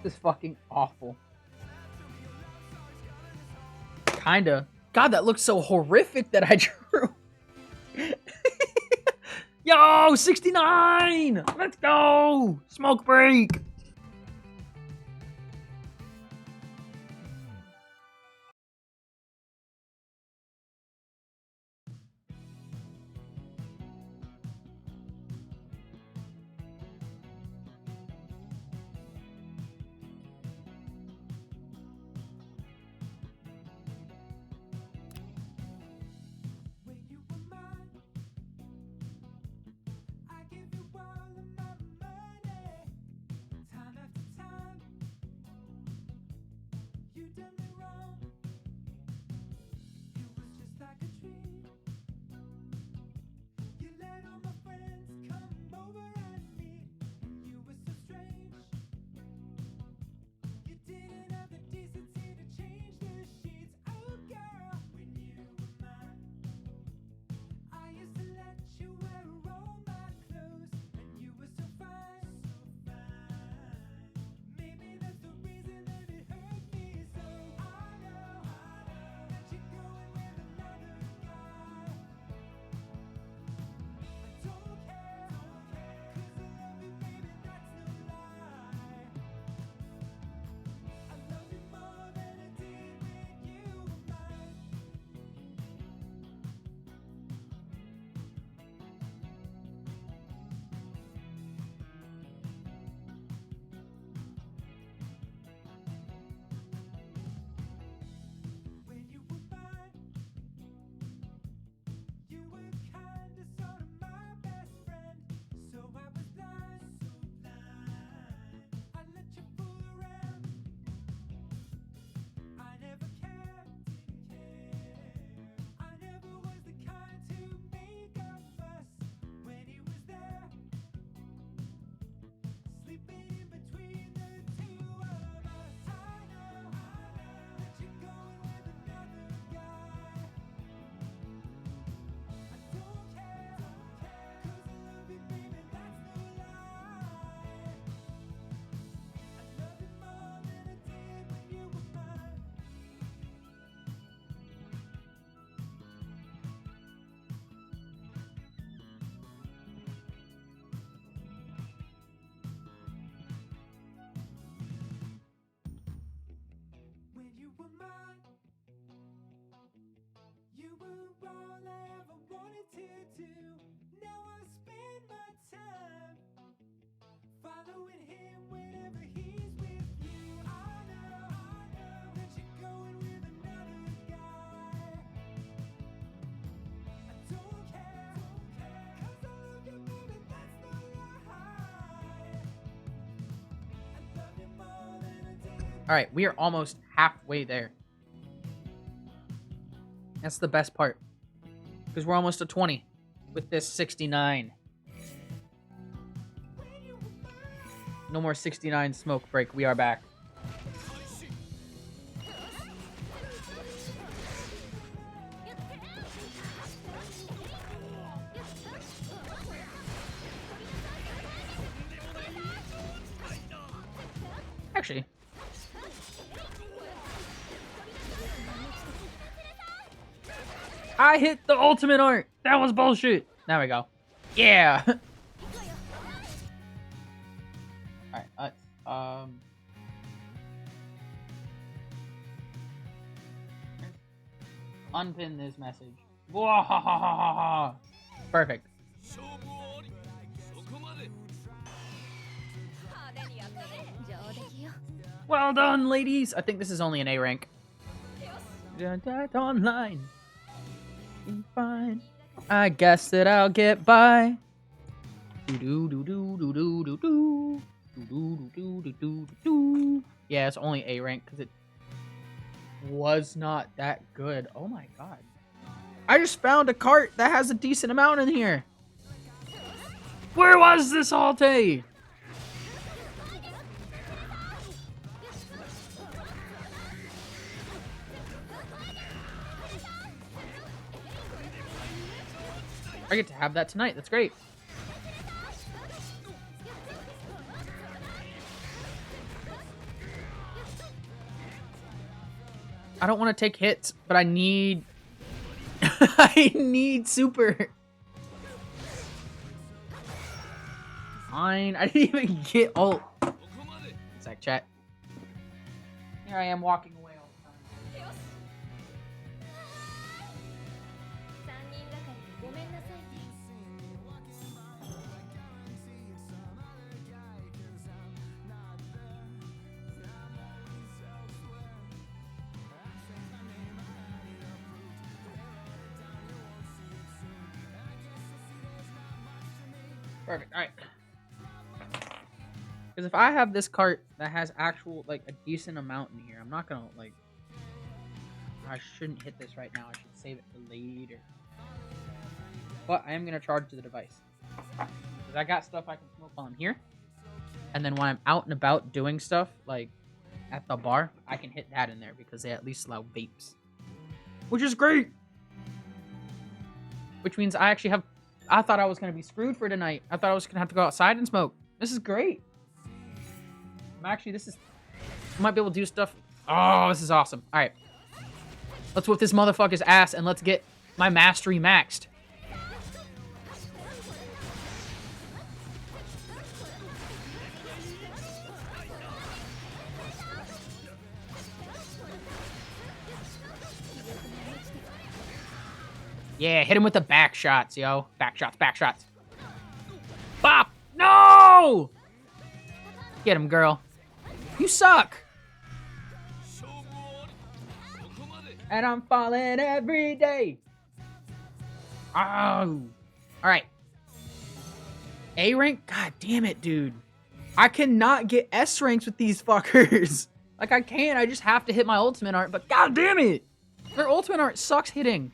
Speaker 2: This is fucking awful. Kinda. God, that looks so horrific that I drew. Yo, 69! Let's go! Smoke break! Alright, we are almost halfway there. That's the best part. Because we're almost to 20 with this 69. No more 69 smoke break. We are back. Actually, I hit the ultimate art. That was bullshit. There we go. Yeah. Alright, let's unpin this message. Perfect. Well done, ladies. I think this is only an A rank. Online. Fine. I guess that I'll get by. Yeah, it's only A rank because it was not that good. Oh my god. I just found a cart that has a decent amount in here. Where was this all day? I get to have that tonight. That's great. I don't want to take hits, but I need... I need super. Fine. I didn't even get ult. Sec chat. Here I am walking away all the time. Perfect. All right. Because if I have this cart that has actual, like, a decent amount in here, I'm not gonna, like... I shouldn't hit this right now. I should save it for later. But I am gonna charge to the device. Because I got stuff I can smoke while I'm here. And then when I'm out and about doing stuff, like, at the bar, I can hit that in there because they at least allow vapes. Which is great! Which means I actually have... I thought I was going to be screwed for tonight. I thought I was going to have to go outside and smoke. This is great. This is... I might be able to do stuff. Oh, this is awesome. All right. Let's whip this motherfucker's ass and let's get my mastery maxed. Yeah, hit him with the back shots, yo. Back shots, back shots. Bop! No! Get him, girl. You suck! And I'm falling every day. Oh. Alright. A rank? God damn it, dude. I cannot get S ranks with these fuckers. Like, I can, I just have to hit my ultimate art, but god damn it! Their ultimate art sucks hitting.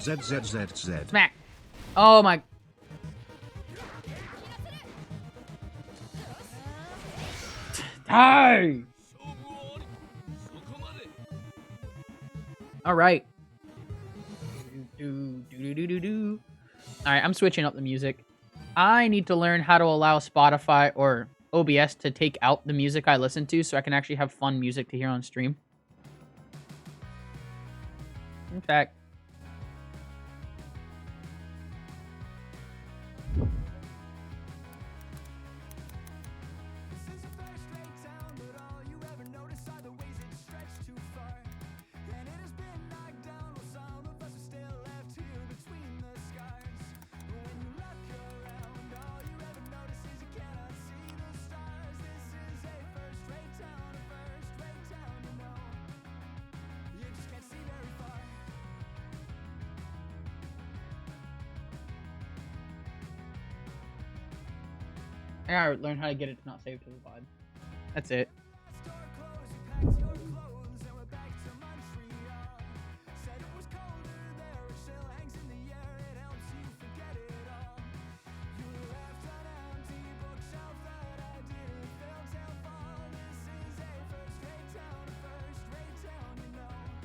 Speaker 3: ZZZZ.
Speaker 2: Smack. Oh my. Die. All right. All right, I'm switching up the music. I need to learn how to allow Spotify or OBS to take out the music I listen to so I can actually have fun music to hear on stream. In fact, I gotta learn how to get it to not save to the VOD. That's it.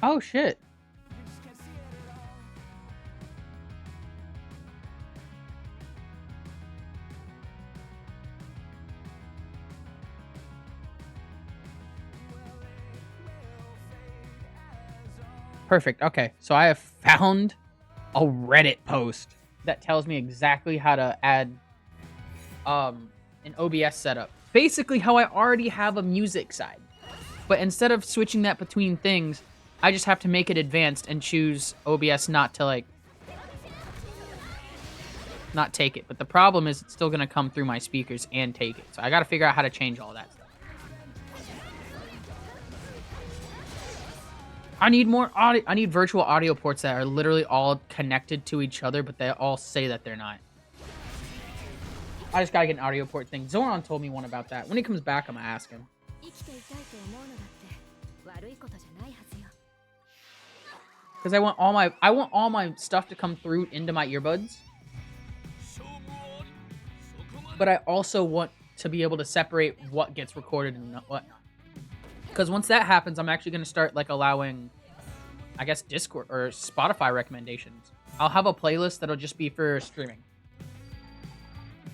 Speaker 2: Oh shit. Perfect. Okay, so I have found a Reddit post that tells me exactly how to add an OBS setup. Basically how I already have a music side. But instead of switching that between things, I just have to make it advanced and choose OBS not to, like, not take it. But the problem is it's still going to come through my speakers and take it. So I got to figure out how to change all that stuff. I need more audio. I need virtual audio ports that are literally all connected to each other, but they all say that they're not. I just gotta get an audio port thing. Zoran told me one about that. When he comes back, I'm gonna ask him. Because I want all my stuff to come through into my earbuds. But I also want to be able to separate what gets recorded and what not. Because once that happens, I'm actually gonna start like allowing, I guess, Discord or Spotify recommendations. I'll have a playlist that'll just be for streaming.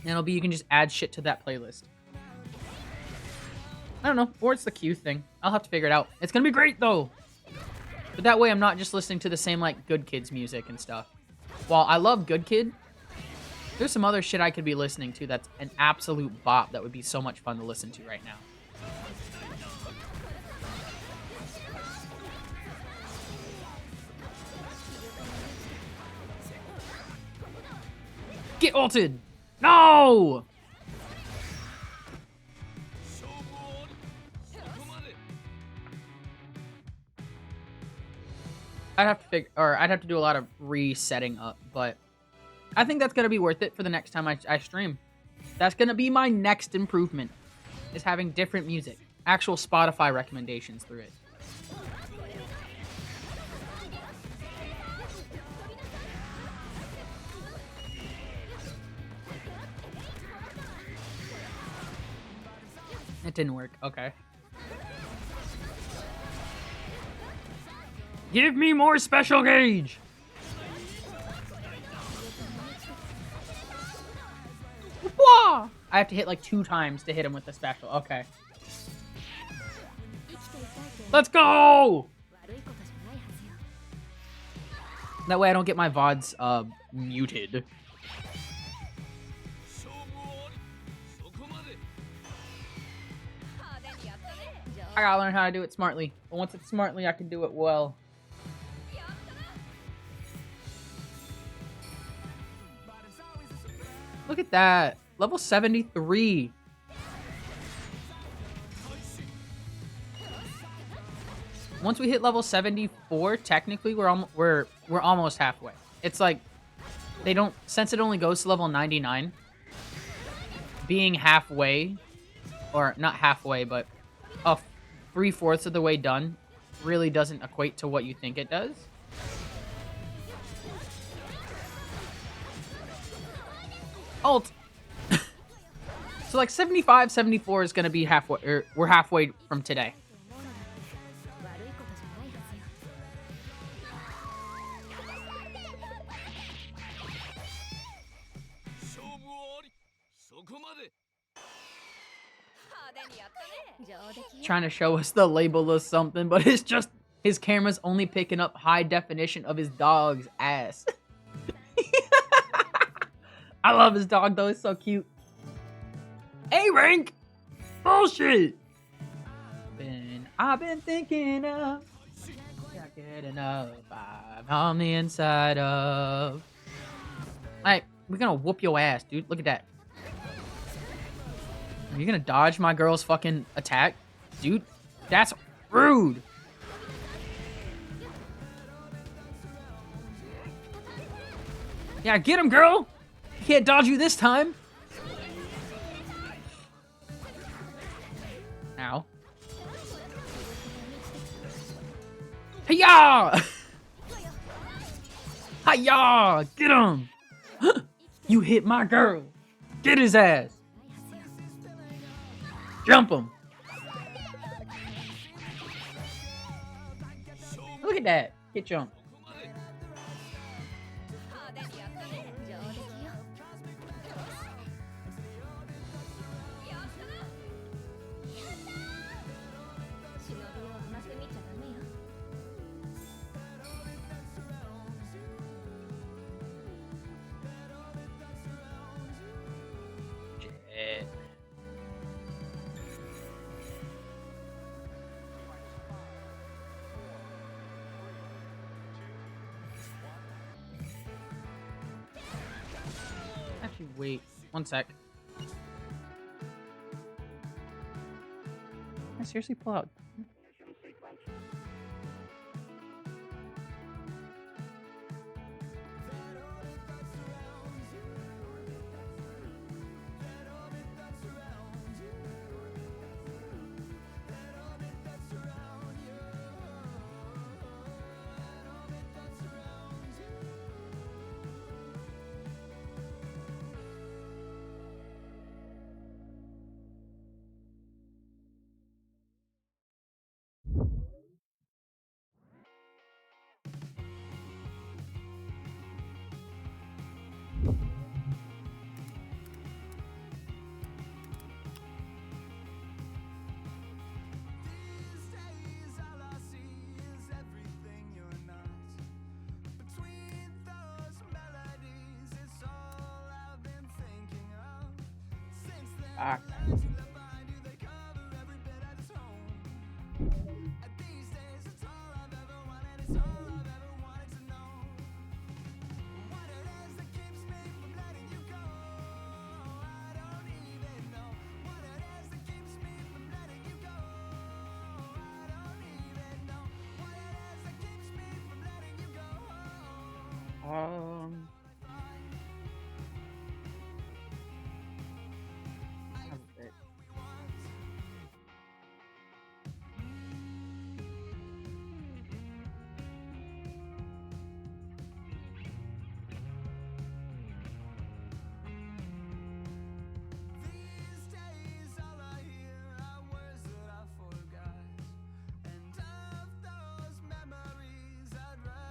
Speaker 2: And it'll be, you can just add shit to that playlist. I don't know, or it's the queue thing. I'll have to figure it out. It's gonna be great though. But that way I'm not just listening to the same like Good Kids music and stuff. While I love Good Kid, there's some other shit I could be listening to that's an absolute bop that would be so much fun to listen to right now. Get ulted! No! I'd have to do a lot of resetting up, but I think that's gonna be worth it for the next time I stream. That's gonna be my next improvement, is having different music, actual Spotify recommendations through it. It didn't work. Okay. Give me more special gauge! Whoa! I have to hit like 2 times to hit him with the special. Okay. Let's go! That way I don't get my VODs muted. I gotta learn how to do it smartly. But once it's smartly, I can do it well. Look at that. Level 73. Once we hit level 74, technically we're almost halfway. It's like they don't, since it only goes to level 99, being halfway, or not halfway, but 3/4 of the way done really doesn't equate to what you think it does. Ult. So like 75, 74 is gonna be halfway, or we're halfway from today. Trying to show us the label or something, but it's just his camera's only picking up high definition of his dog's ass. I love his dog though, it's so cute. A rank! Bullshit! I've been thinking of, can't get enough, I'm on the inside of. Alright, we're gonna whoop your ass, dude. Look at that. Are you gonna dodge my girl's fucking attack? Dude, that's rude. Yeah, get him, girl! He can't dodge you this time. Ow. Hiya! Hiya! Get him! You hit my girl. Get his ass. Jump him. Look at that. Get jumped. wait. One sec. I seriously pull out. Fuck. That's it.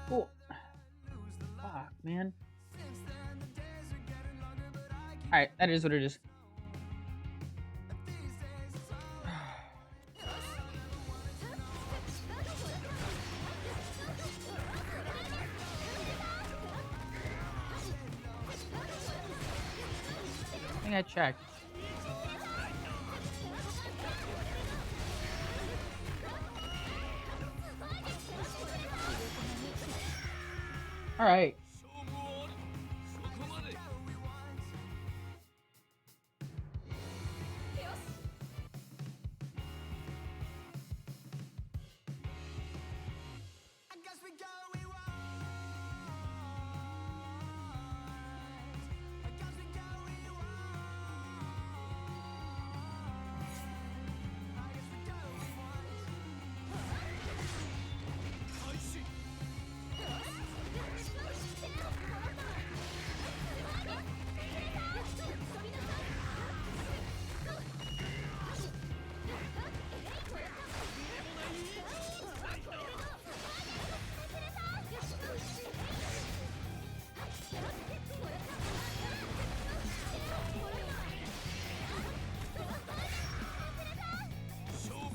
Speaker 2: Cool. Fuck, man. Alright, that is what it is. I think I checked. Alright.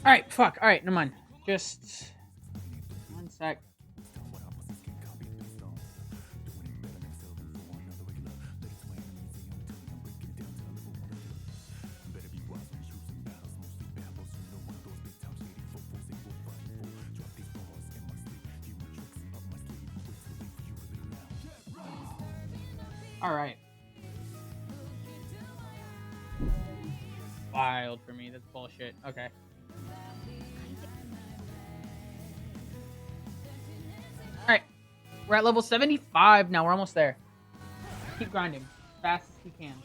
Speaker 2: Alright, fuck. Alright, never mind. Just one sec. Alright. Wild for me. That's bullshit. Okay. Alright. We're at level 75 now. We're almost there. Keep grinding. As fast as we can.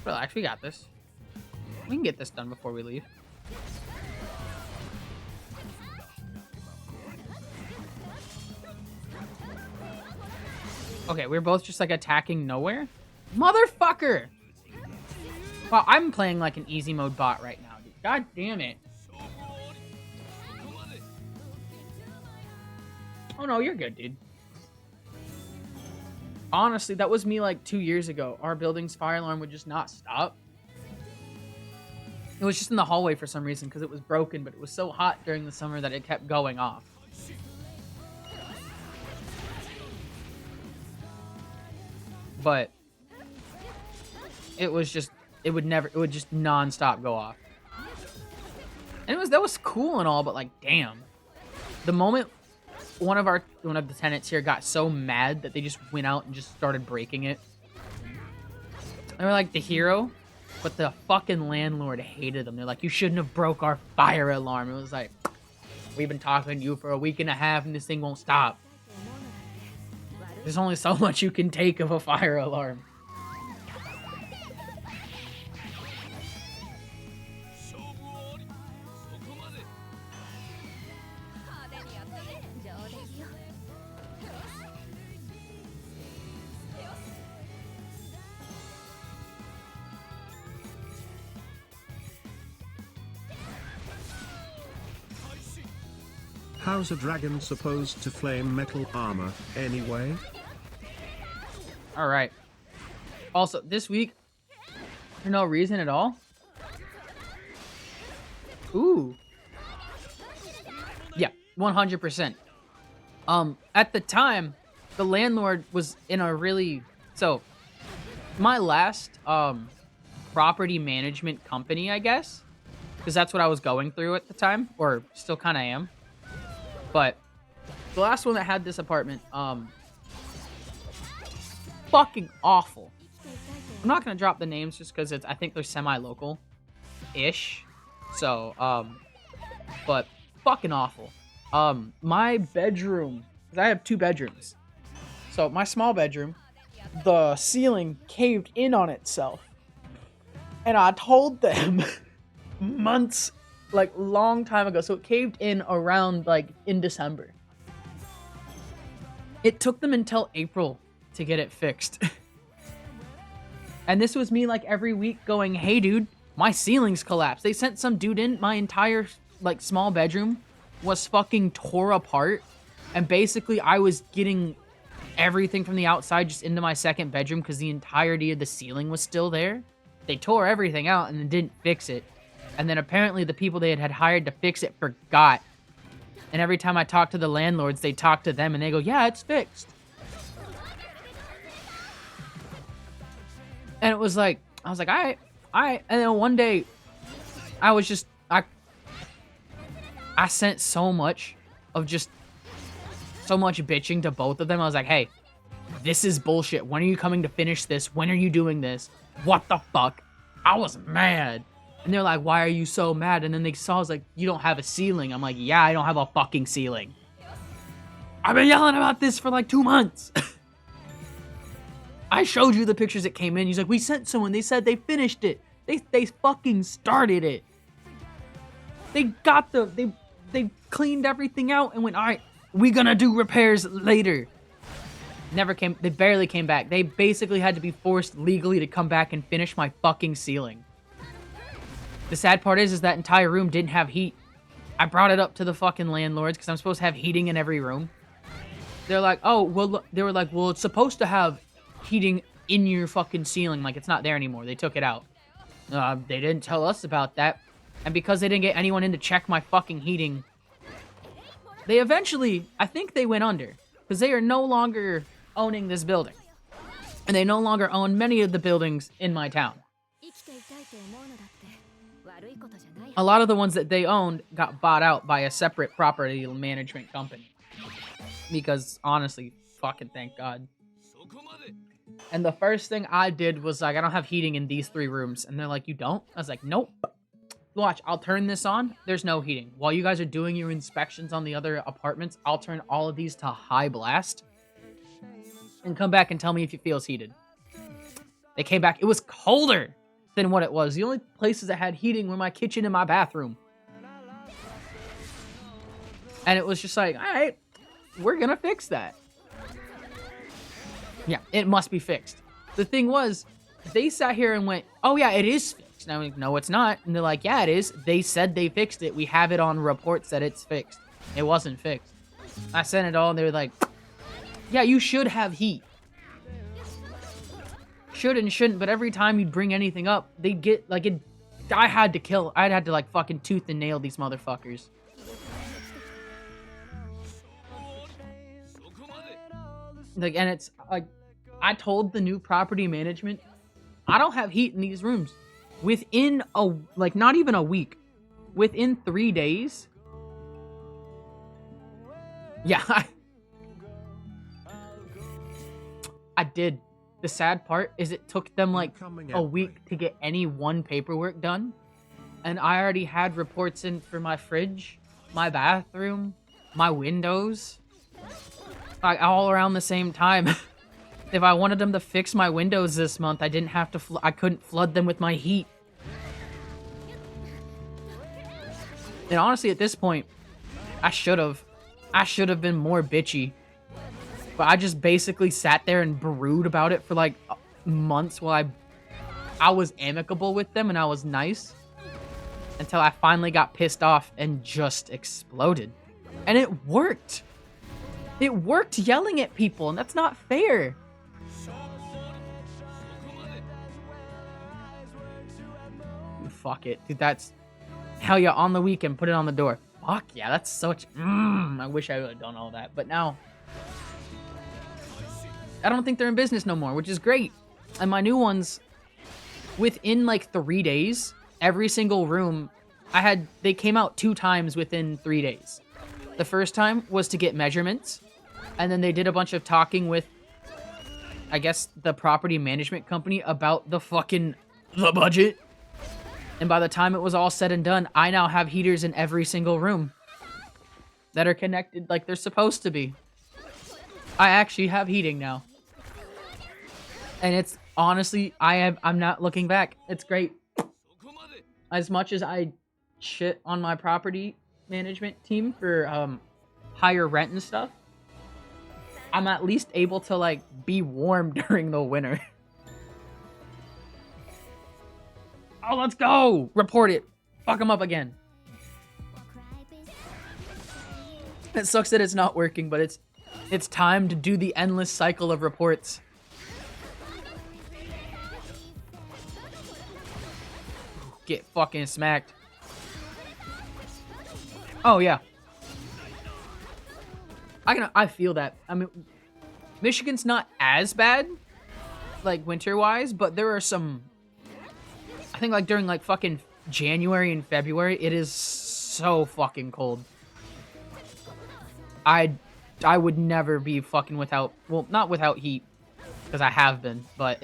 Speaker 2: Relax, we got this. We can get this done before we leave. Okay, we're both just like attacking nowhere. Motherfucker! Wow, I'm playing like an easy mode bot right now, dude. God damn it. Oh no, you're good, dude. Honestly, that was me like 2 years ago. Our building's fire alarm would just not stop. It was just in the hallway for some reason because it was broken, but it was so hot during the summer that it kept going off. but it would just non-stop go off. And that was cool and all, but like, damn. The moment one of the tenants here got so mad that they just went out and just started breaking it. They were like the hero, but the fucking landlord hated them. They're like, you shouldn't have broke our fire alarm. It was like, we've been talking to you for a week and a half and this thing won't stop. There's only so much you can take of a fire alarm.
Speaker 3: How's a dragon supposed to flame metal armor, anyway?
Speaker 2: Alright. Also, this week, for no reason at all. Ooh. Yeah, 100%. At the time, the landlord was in a really... So, my last, property management company, I guess. Because that's what I was going through at the time. Or still kind of am. But the last one that had this apartment, fucking awful. I'm not gonna drop the names just because I think they're semi-local-ish. So, but fucking awful. My bedroom, because I have 2 bedrooms. So my small bedroom, the ceiling caved in on itself. And I told them months, like long time ago. So it caved in around like in December. It took them until April to get it fixed. And this was me like every week going, hey dude, my ceiling's collapsed. They sent some dude in, my entire like small bedroom was fucking tore apart. And basically I was getting everything from the outside just into my second bedroom because the entirety of the ceiling was still there. They tore everything out and then didn't fix it. And then apparently the people they had hired to fix it forgot. And every time I talk to the landlords, they talk to them and they go, yeah, it's fixed. And it was like, I was like, all right. And then one day, I sent so much bitching to both of them. I was like, hey, this is bullshit. When are you coming to finish this? When are you doing this? What the fuck? I was mad. And they're like, why are you so mad? And then they saw, I was like, you don't have a ceiling. I'm like, yeah, I don't have a fucking ceiling. I've been yelling about this for like 2 months. I showed you the pictures that came in. He's like, we sent someone. They said they finished it. They fucking started it. They cleaned everything out and went, all right, we gonna do repairs later. They barely came back. They basically had to be forced legally to come back and finish my fucking ceiling. The sad part is that entire room didn't have heat. I brought it up to the fucking landlords because I'm supposed to have heating in every room. They're like, oh, well, they were like, well, it's supposed to have heating in your fucking ceiling. Like, it's not there anymore. They took it out. They didn't tell us about that. And because they didn't get anyone in to check my fucking heating, they eventually, I think they went under. Because they are no longer owning this building. And they no longer own many of the buildings in my town. A lot of the ones that they owned got bought out by a separate property management company. Because, honestly, fucking thank God. And the first thing I did was like, I don't have heating in these 3 rooms. And they're like, you don't? I was like, nope. Watch, I'll turn this on. There's no heating. While you guys are doing your inspections on the other apartments, I'll turn all of these to high blast. And come back and tell me if it feels heated. They came back. It was colder than what it was. The only places that had heating were my kitchen and my bathroom. And it was just like, all right, we're gonna fix that. Yeah, it must be fixed. The thing was, they sat here and went, oh yeah, it is fixed. And I'm like, no, it's not. And they're like, yeah, it is. They said they fixed it. We have it on reports that it's fixed. It wasn't fixed. I sent it all and they were like, yeah, you should have heat. Should and shouldn't, but every time you'd bring anything up, they'd get, like, I'd had to, like, fucking tooth and nail these motherfuckers. Like, and it's, like, I told the new property management, I don't have heat in these rooms. Within not even a week, within 3 days. Yeah, I did. The sad part is it took them like a week to get any one paperwork done. And I already had reports in for my fridge, my bathroom, my windows. Like all around the same time. If I wanted them to fix my windows this month, I didn't have to I couldn't flood them with my heat. And honestly, at this point, I should have been more bitchy. But I just basically sat there and brooded about it for like months while I was amicable with them and I was nice. Until I finally got pissed off and just exploded. And it worked. It worked yelling at people, and that's not fair. Fuck it. Dude, that's... Hell yeah, on the weekend, put it on the door. Fuck yeah, that's such... I wish I would have done all that. But now... I don't think they're in business no more, which is great. And my new ones, within like 3 days, every single room, they came out 2 times within 3 days. The first time was to get measurements, and then they did a bunch of talking with, I guess, the property management company about the budget. And by the time it was all said and done, I now have heaters in every single room that are connected like they're supposed to be. I actually have heating now. And it's honestly, I'm not looking back. It's great. As much as I shit on my property management team for higher rent and stuff, I'm at least able to like be warm during the winter. Oh, let's go! Report it. Fuck them up again. It sucks that it's not working, but it's time to do the endless cycle of reports. Get fucking smacked. Oh yeah. I feel that. I mean, Michigan's not as bad, like winter-wise, but there are some. I think like during like fucking January and February, it is so fucking cold. I would never be fucking without, well, not without heat, because I have been, but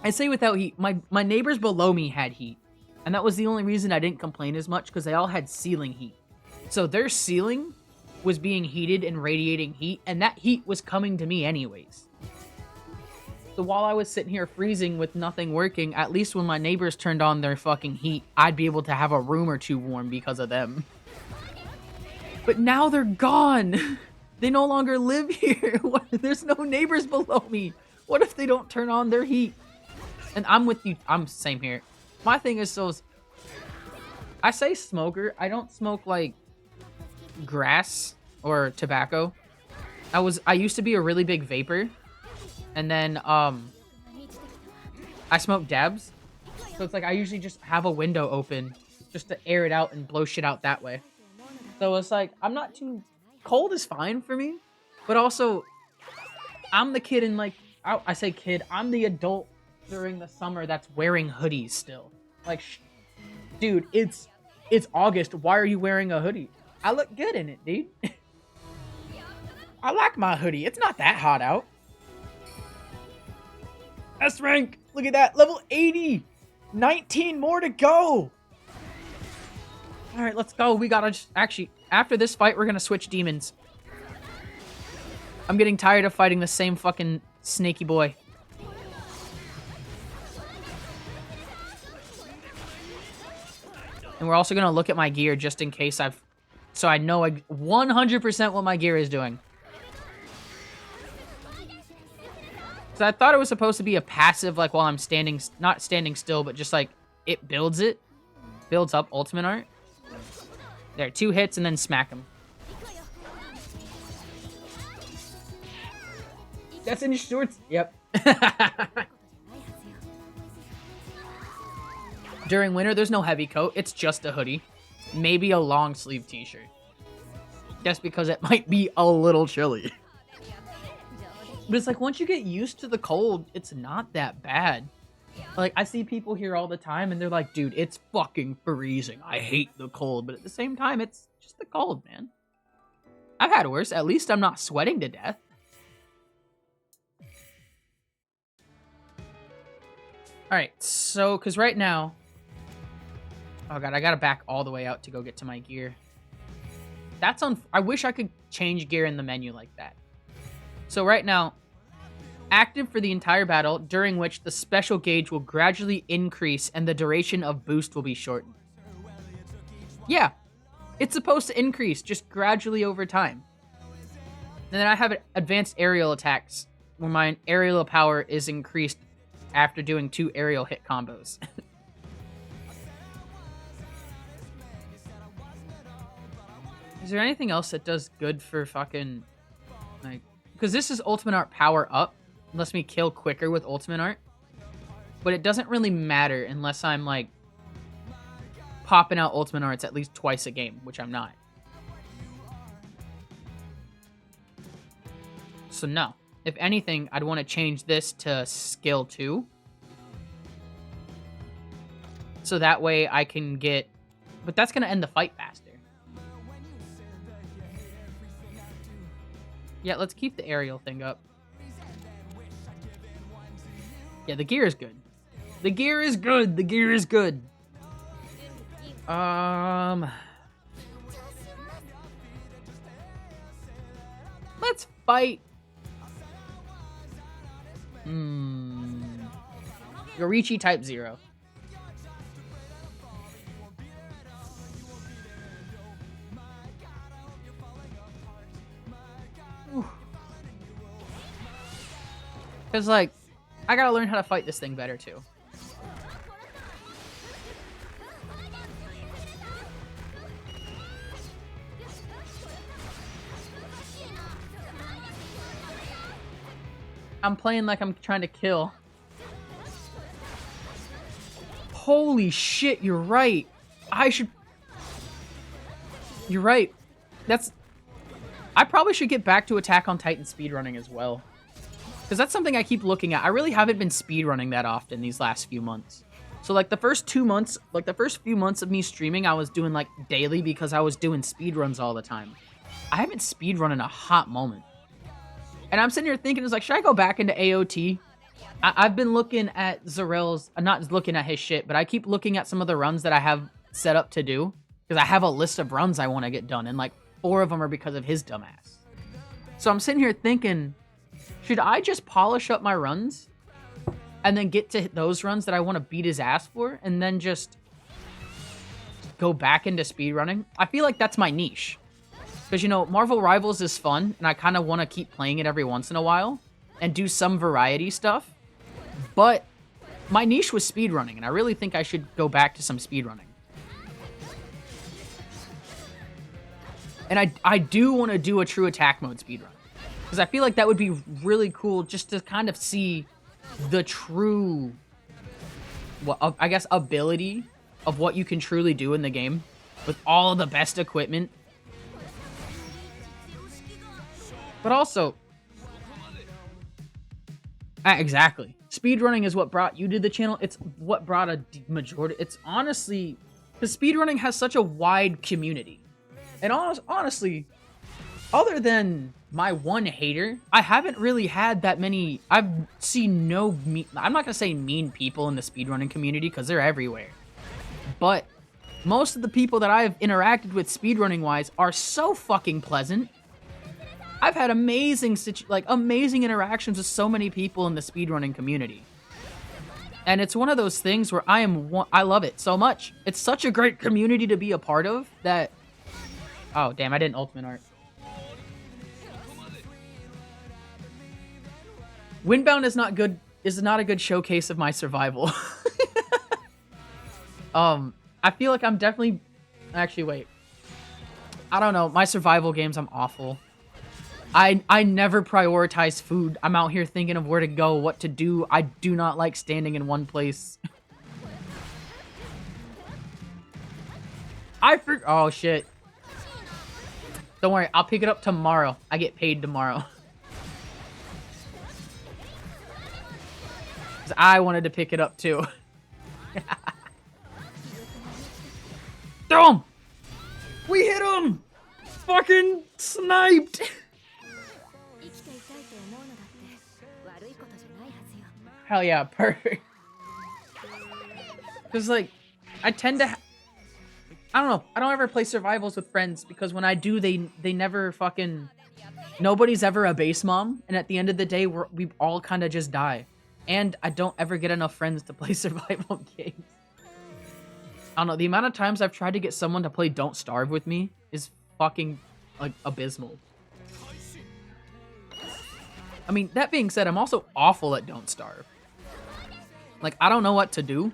Speaker 2: I say without heat. My neighbors below me had heat, and that was the only reason I didn't complain as much, because they all had ceiling heat. So their ceiling was being heated and radiating heat, and that heat was coming to me anyways. So while I was sitting here freezing with nothing working, at least when my neighbors turned on their fucking heat, I'd be able to have a room or two warm because of them. But now they're gone. They no longer live here. There's no neighbors below me. What if they don't turn on their heat? And I'm with you. I'm same here. My thing is, so I say smoker. I don't smoke like grass or tobacco. I used to be a really big vapor. And then I smoke dabs. So it's like I usually just have a window open just to air it out and blow shit out that way. So it's like, I'm not too... Cold is fine for me. But also, I'm the kid in like... I say kid, I'm the adult during the summer that's wearing hoodies still. Like, dude, it's August. Why are you wearing a hoodie? I look good in it, dude. I like my hoodie. It's not that hot out. S rank. Look at that. Level 80. 19 more to go. Alright, let's go. We gotta actually, after this fight, we're gonna switch demons. I'm getting tired of fighting the same fucking snaky boy. And we're also gonna look at my gear just in case so I know 100% what my gear is doing. So I thought it was supposed to be a passive, like while I'm not standing still, but just like it builds up ultimate art. There, 2 hits and then smack him. That's in your shorts. Yep. During winter, there's no heavy coat. It's just a hoodie. Maybe a long sleeve t-shirt. Just because it might be a little chilly. But it's like, once you get used to the cold, it's not that bad. Like, I see people here all the time, and they're like, dude, it's fucking freezing. I hate the cold. But at the same time, it's just the cold, man. I've had worse. At least I'm not sweating to death. Alright, so, because right now... Oh god, I gotta back all the way out to go get to my gear. That's on... I wish I could change gear in the menu like that. So right now, active for the entire battle, during which the special gauge will gradually increase and the duration of boost will be shortened. Yeah, it's supposed to increase just gradually over time. And then I have advanced aerial attacks, where my aerial power is increased after doing 2 aerial hit combos. Is there anything else that does good for fucking, like, because this is Ultimate Art power up, lets me kill quicker with Ultimate Art, but it doesn't really matter unless I'm, like, popping out Ultimate Arts at least twice a game, which I'm not. So no. If anything, I'd want to change this to skill 2. So that way I can get... But that's going to end the fight faster. Yeah, let's keep the aerial thing up. Yeah, the gear is good. The gear is good. The gear is good. Let's fight. Yorichi type 0. Because, like, I gotta learn how to fight this thing better, too. I'm playing like I'm trying to kill. Holy shit, you're right. You're right. I probably should get back to Attack on Titan speedrunning as well. Because that's something I keep looking at. I really haven't been speedrunning that often these last few months. So, like, the first 2 months, like, the first few months of me streaming, I was doing, like, daily because I was doing speedruns all the time. I haven't speedrun in a hot moment. And I'm sitting here thinking, it's like, should I go back into AOT? I've been looking at Zarel's, not looking at his shit, but I keep looking at some of the runs that I have set up to do. Because I have a list of runs I want to get done, and, like, 4 of them are because of his dumbass. So I'm sitting here thinking, should I just polish up my runs and then get to those runs that I want to beat his ass for and then just go back into speedrunning? I feel like that's my niche. Because, you know, Marvel Rivals is fun, and I kind of want to keep playing it every once in a while and do some variety stuff. But my niche was speedrunning, and I really think I should go back to some speedrunning. And I do want to do a true attack mode speedrun. Because I feel like that would be really cool just to kind of see the true, well, I guess, ability of what you can truly do in the game with all the best equipment. But also, exactly. Speedrunning is what brought you to the channel. It's what brought a majority. It's honestly, because speedrunning has such a wide community. And honestly, other than my one hater, I haven't really had that many. I've seen no I'm not going to say mean people in the speedrunning community because they're everywhere. But most of the people that I've interacted with speedrunning-wise are so fucking pleasant. I've had amazing interactions with so many people in the speedrunning community. And it's one of those things where I love it so much. It's such a great community to be a part of that... Oh, damn, I didn't Ultimate Art. Windbound is not a good showcase of my survival. I feel like I'm definitely... Actually, wait. I don't know. My survival games, I'm awful. I never prioritize food. I'm out here thinking of where to go, what to do. I do not like standing in one place. Oh, shit. Don't worry. I'll pick it up tomorrow. I get paid tomorrow. Because I wanted to pick it up too. Throw him! We hit him! Fucking sniped! Hell yeah, perfect. Because, like, I tend to... I don't know. I don't ever play survivals with friends because when I do, they never fucking... Nobody's ever a base mom. And at the end of the day, we all kind of just die. And I don't ever get enough friends to play survival games. I don't know. The amount of times I've tried to get someone to play Don't Starve with me is fucking, like, abysmal. I mean, that being said, I'm also awful at Don't Starve. Like, I don't know what to do.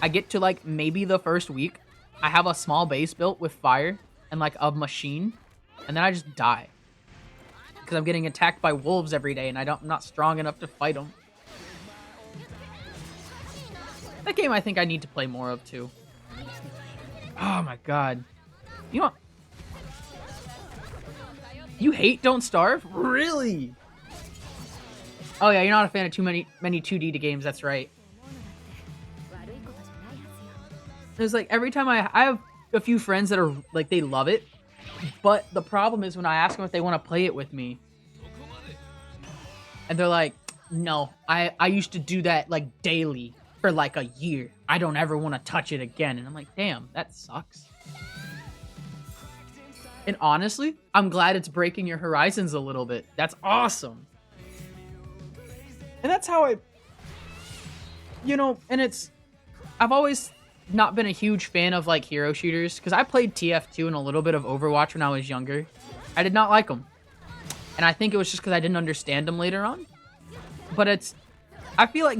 Speaker 2: I get to, like, maybe the first week. I have a small base built with fire and, like, a machine. And then I just die. Because I'm getting attacked by wolves every day and I'm not strong enough to fight them. That game I think I need to play more of, too. Oh, my God. You know what? You hate Don't Starve? Really? Oh, yeah, you're not a fan of too many 2D games. That's right. It's like every time I have a few friends that are like they love it, but the problem is when I ask them if they want to play it with me, and they're like, "No, I used to do that like daily for like a year. I don't ever want to touch it again." And I'm like, "Damn, that sucks." And honestly, I'm glad it's breaking your horizons a little bit. That's awesome. And that's how I've always not been a huge fan of like hero shooters because I played TF2 and a little bit of Overwatch when I was younger. I did not like them. And I think it was just because I didn't understand them later on. But I feel like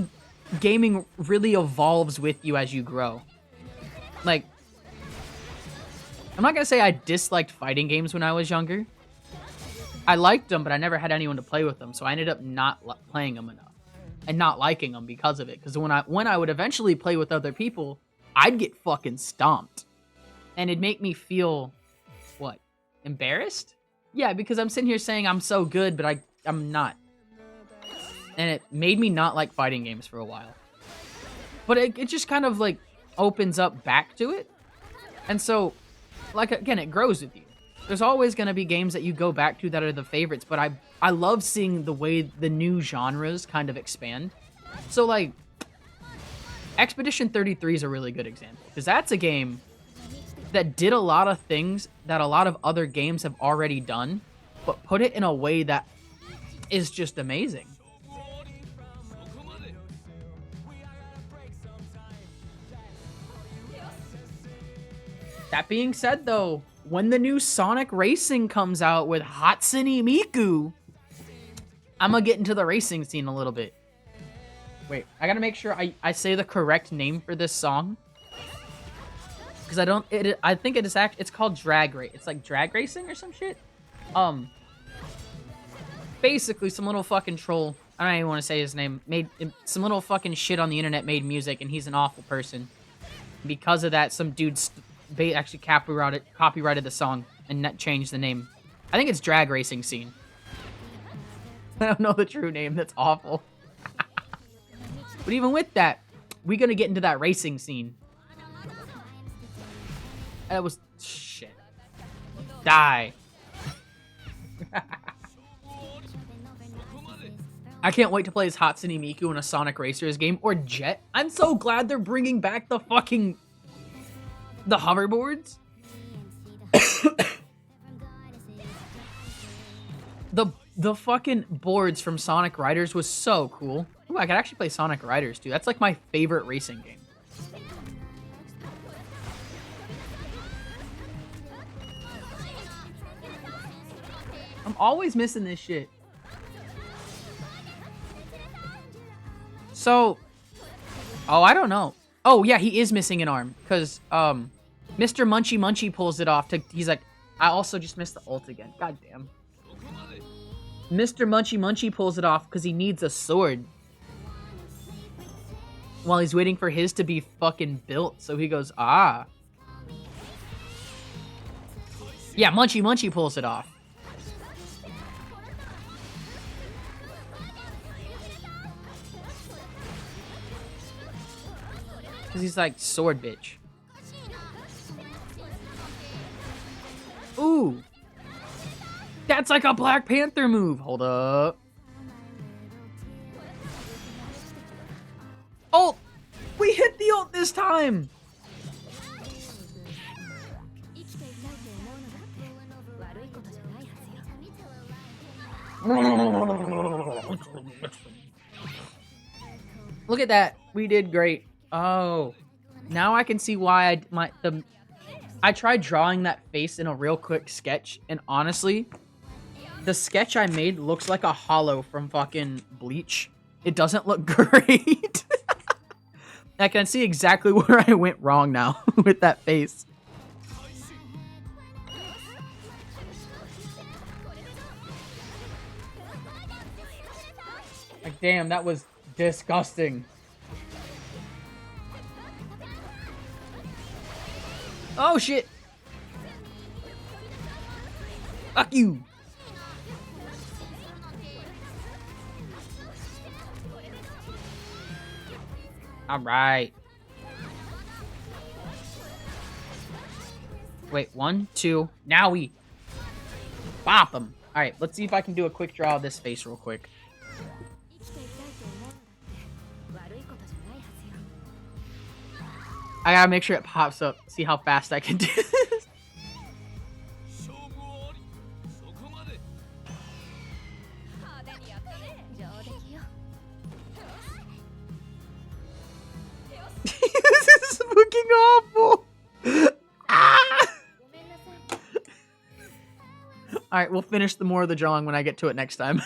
Speaker 2: gaming really evolves with you as you grow. Like, I'm not going to say I disliked fighting games when I was younger. I liked them, but I never had anyone to play with them. So I ended up not playing them enough. And not liking them because of it. Because when I would eventually play with other people, I'd get fucking stomped. And it'd make me feel, what, embarrassed? Yeah, because I'm sitting here saying I'm so good, but I'm not. And it made me not like fighting games for a while. But it just kind of, like, opens up back to it. And so, like, again, it grows with you. There's always going to be games that you go back to that are the favorites, but I love seeing the way the new genres kind of expand. So, like, Expedition 33 is a really good example, because that's a game that did a lot of things that a lot of other games have already done, but put it in a way that is just amazing. That being said, though, when the new Sonic Racing comes out with Hatsune Miku, I'm gonna get into the racing scene a little bit. Wait, I gotta make sure I say the correct name for this song. Because I think it's called Drag Race. It's like drag racing or some shit. Basically some little fucking troll, I don't even want to say his name, made some little fucking shit on the internet, made music, and he's an awful person. Because of that, some dude actually copyrighted the song and changed the name. I think it's Drag Racing Scene. I don't know the true name. That's awful. But even with that, we're gonna get into that racing scene. That was shit. Die. I can't wait to play as Hatsune Miku in a Sonic Racers game or Jet. I'm so glad they're bringing back the hoverboards. The fucking boards from Sonic Riders was so cool. Ooh, I could actually play Sonic Riders too. That's like my favorite racing game. I'm always missing this shit. So, I don't know. Oh yeah, he is missing an arm because Mr. Munchie Munchie pulls it off. He's like, I also just missed the ult again. God damn. Mr. Munchie Munchie pulls it off because he needs a sword. While he's waiting for his to be fucking built. So he goes, ah. Yeah, Munchie Munchie pulls it off. Because he's like sword bitch. Ooh. That's like a Black Panther move. Hold up. Ult! We hit the ult this time! Look at that. We did great. Oh. Now I can see why I tried drawing that face in a real quick sketch, and honestly, the sketch I made looks like a hollow from fucking Bleach. It doesn't look great. I can see exactly where I went wrong now with that face. Like, damn, that was disgusting. Oh, shit. Fuck you. All right. Wait, 1, 2. Now we bop him. All right, let's see if I can do a quick draw of this face real quick. I gotta make sure it pops up. See how fast I can do this. This is fucking awful. Ah! Alright, we'll finish the more of the drawing when I get to it next time.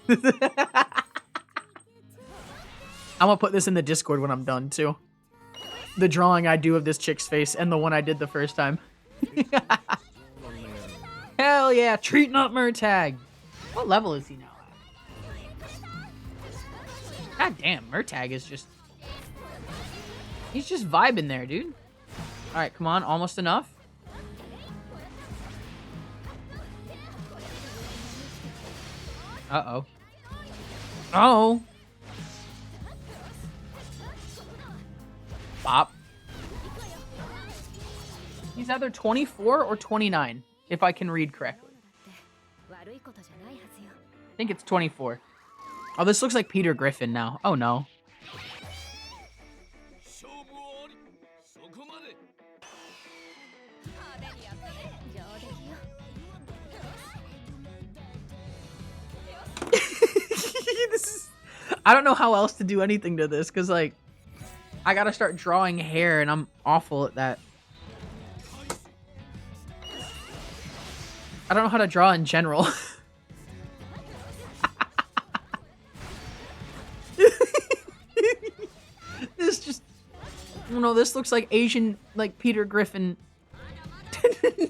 Speaker 2: I'm gonna put this in the Discord when I'm done, too. The drawing I do of this chick's face and the one I did the first time. Hell yeah, treat not Murtag. What level is he now at? God damn, Murtag is just... He's just vibing there, dude. Alright, come on, almost enough. Uh-oh. Oh! Bop. He's either 24 or 29, if I can read correctly. I think it's 24. Oh, this looks like Peter Griffin now. Oh, no. I don't know how else to do anything to this, because, like, I gotta start drawing hair, and I'm awful at that. I don't know how to draw in general. This just... I don't know, this looks like Asian, like, Peter Griffin.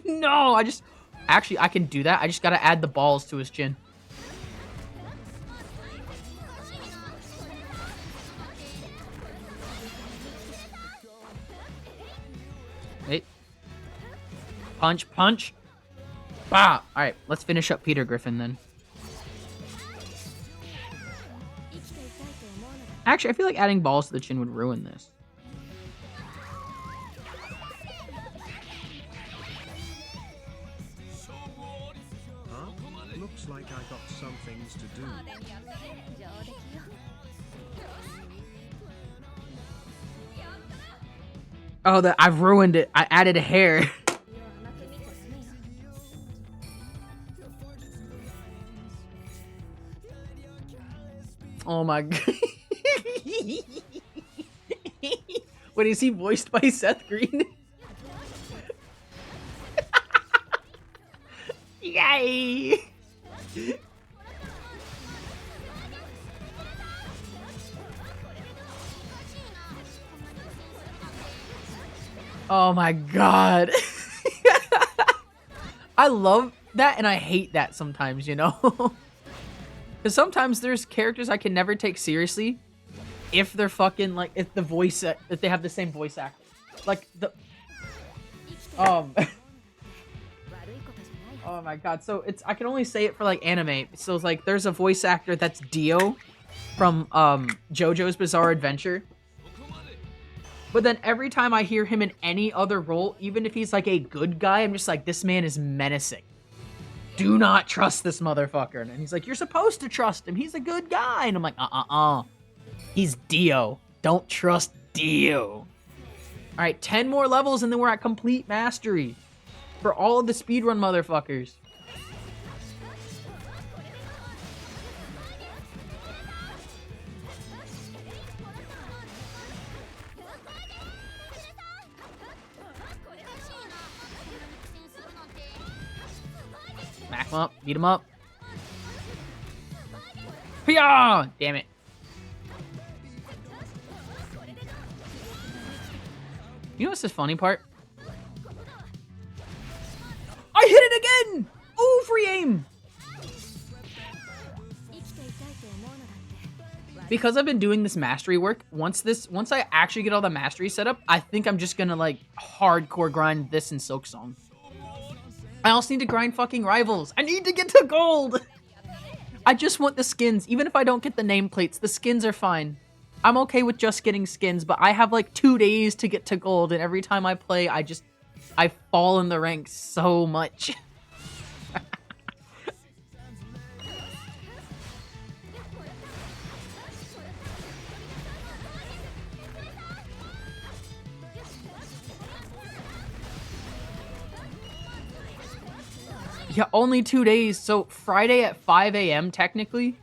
Speaker 2: No, I just... Actually, I can do that. I just gotta add the balls to his chin. Wait. Punch, punch. Bah! Alright, let's finish up Peter Griffin then. Actually, I feel like adding balls to the chin would ruin this.
Speaker 3: Huh? Looks like I got some things to do.
Speaker 2: Oh, I've ruined it. I added hair. Oh my god. What, is he voiced by Seth Green? Yay! Oh my god. I love that and I hate that sometimes, you know? Because sometimes there's characters I can never take seriously if they're fucking, like, if they have the same voice actor. Like, oh my god, so I can only say it for, like, anime. So it's like, there's a voice actor that's Dio from, JoJo's Bizarre Adventure. But then every time I hear him in any other role, even if he's like a good guy, I'm just like, this man is menacing. Do not trust this motherfucker. And he's like, you're supposed to trust him. He's a good guy. And I'm like, He's Dio. Don't trust Dio. All right, 10 more levels and then we're at complete mastery for all of the speedrun motherfuckers. Smack him up, beat him up. Yeah, damn it. You know what's the funny part? I hit it again! Oh, free aim! Because I've been doing this mastery work, once I actually get all the mastery set up, I think I'm just gonna like hardcore grind this in Silksong. I also need to grind fucking rivals. I need to get to gold! I just want the skins. Even if I don't get the nameplates, the skins are fine. I'm okay with just getting skins, but I have like 2 days to get to gold, and every time I play, I fall in the ranks so much. Yeah, only 2 days. So Friday at 5 a.m. technically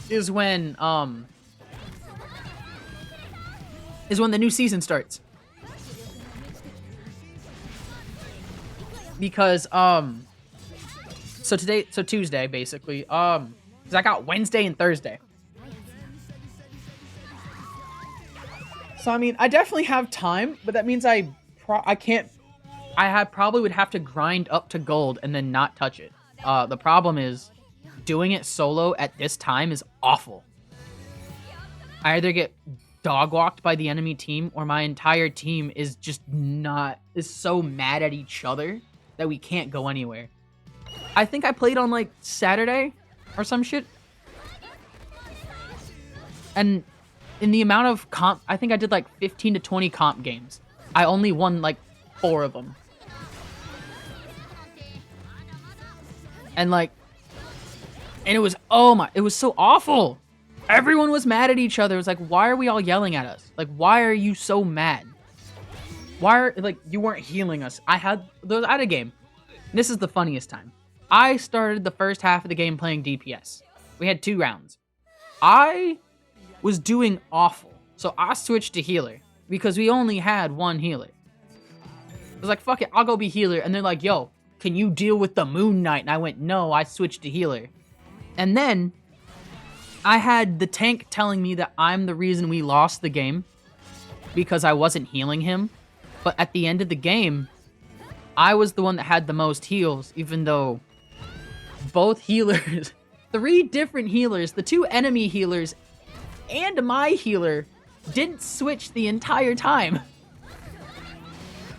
Speaker 2: is when the new season starts. Because so Tuesday basically, because I got Wednesday and Thursday. So I mean, I definitely have time, but that means I probably would have to grind up to gold and then not touch it. The problem is doing it solo at this time is awful. I either get dog walked by the enemy team or my entire team is so mad at each other that we can't go anywhere. I think I played on like Saturday or some shit. And in the amount of comp, I think I did like 15 to 20 comp games. I only won like 4 of them. And it was, it was so awful. Everyone was mad at each other. It was like, why are we all yelling at us? Like, why are you so mad? You weren't healing us. I had a game. This is the funniest time. I started the first half of the game playing DPS. We had 2 rounds. I was doing awful. So I switched to healer because we only had 1 healer. I was like, fuck it, I'll go be healer. And they're like, yo, can you deal with the Moon Knight? And I went, no, I switched to healer. And then I had the tank telling me that I'm the reason we lost the game because I wasn't healing him. But at the end of the game, I was the one that had the most heals, even though both healers, 3 different healers, the 2 enemy healers and my healer didn't switch the entire time.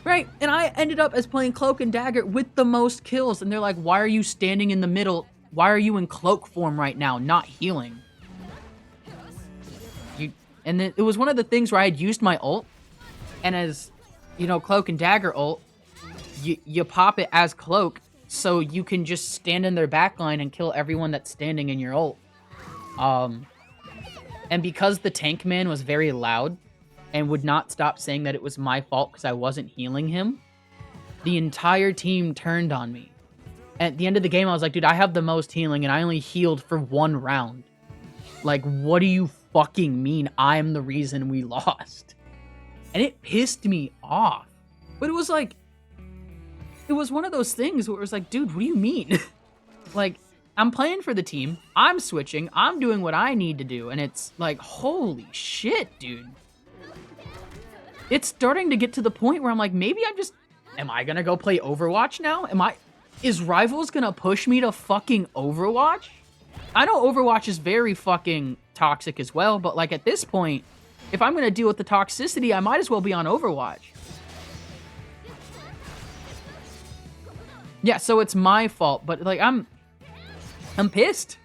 Speaker 2: Right, and I ended up as playing Cloak and Dagger with the most kills, and they're like, why are you standing in the middle? Why are you in cloak form right now, not healing? And then it was one of the things where I had used my ult, and as, you know, Cloak and Dagger ult, you pop it as Cloak, so you can just stand in their backline and kill everyone that's standing in your ult. And because the tank man was very loud, and would not stop saying that it was my fault because I wasn't healing him, the entire team turned on me. At the end of the game, I was like, dude, I have the most healing, and I only healed for 1 round. Like, what do you fucking mean I'm the reason we lost? And it pissed me off. But it was like, it was one of those things where it was like, dude, what do you mean? Like, I'm playing for the team, I'm switching, I'm doing what I need to do, and it's like, holy shit, dude. It's starting to get to the point where I'm like, maybe am I gonna go play Overwatch now? Is Rivals gonna push me to fucking Overwatch? I know Overwatch is very fucking toxic as well, but like at this point, if I'm gonna deal with the toxicity, I might as well be on Overwatch. Yeah, so it's my fault, but like I'm pissed.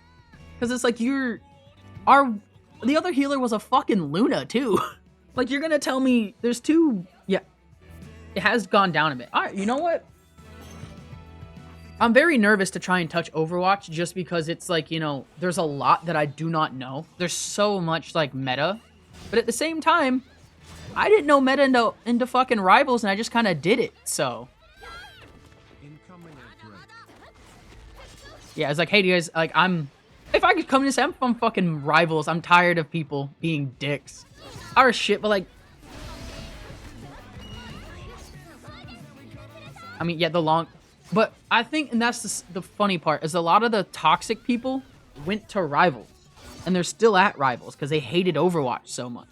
Speaker 2: Cause it's like the other healer was a fucking Luna too. Like, you're gonna tell me there's two... Yeah, it has gone down a bit. All right, you know what? I'm very nervous to try and touch Overwatch just because it's like, you know, there's a lot that I do not know. There's so much, like, meta. But at the same time, I didn't know meta into fucking Rivals, and I just kind of did it, so... Yeah, it's like, hey, do you guys, like, if I could come in and say, I'm from fucking Rivals, I'm tired of people being dicks. Our shit, but like... I mean, yeah, But I think, and that's the funny part, is a lot of the toxic people went to Rivals. And they're still at Rivals, because they hated Overwatch so much.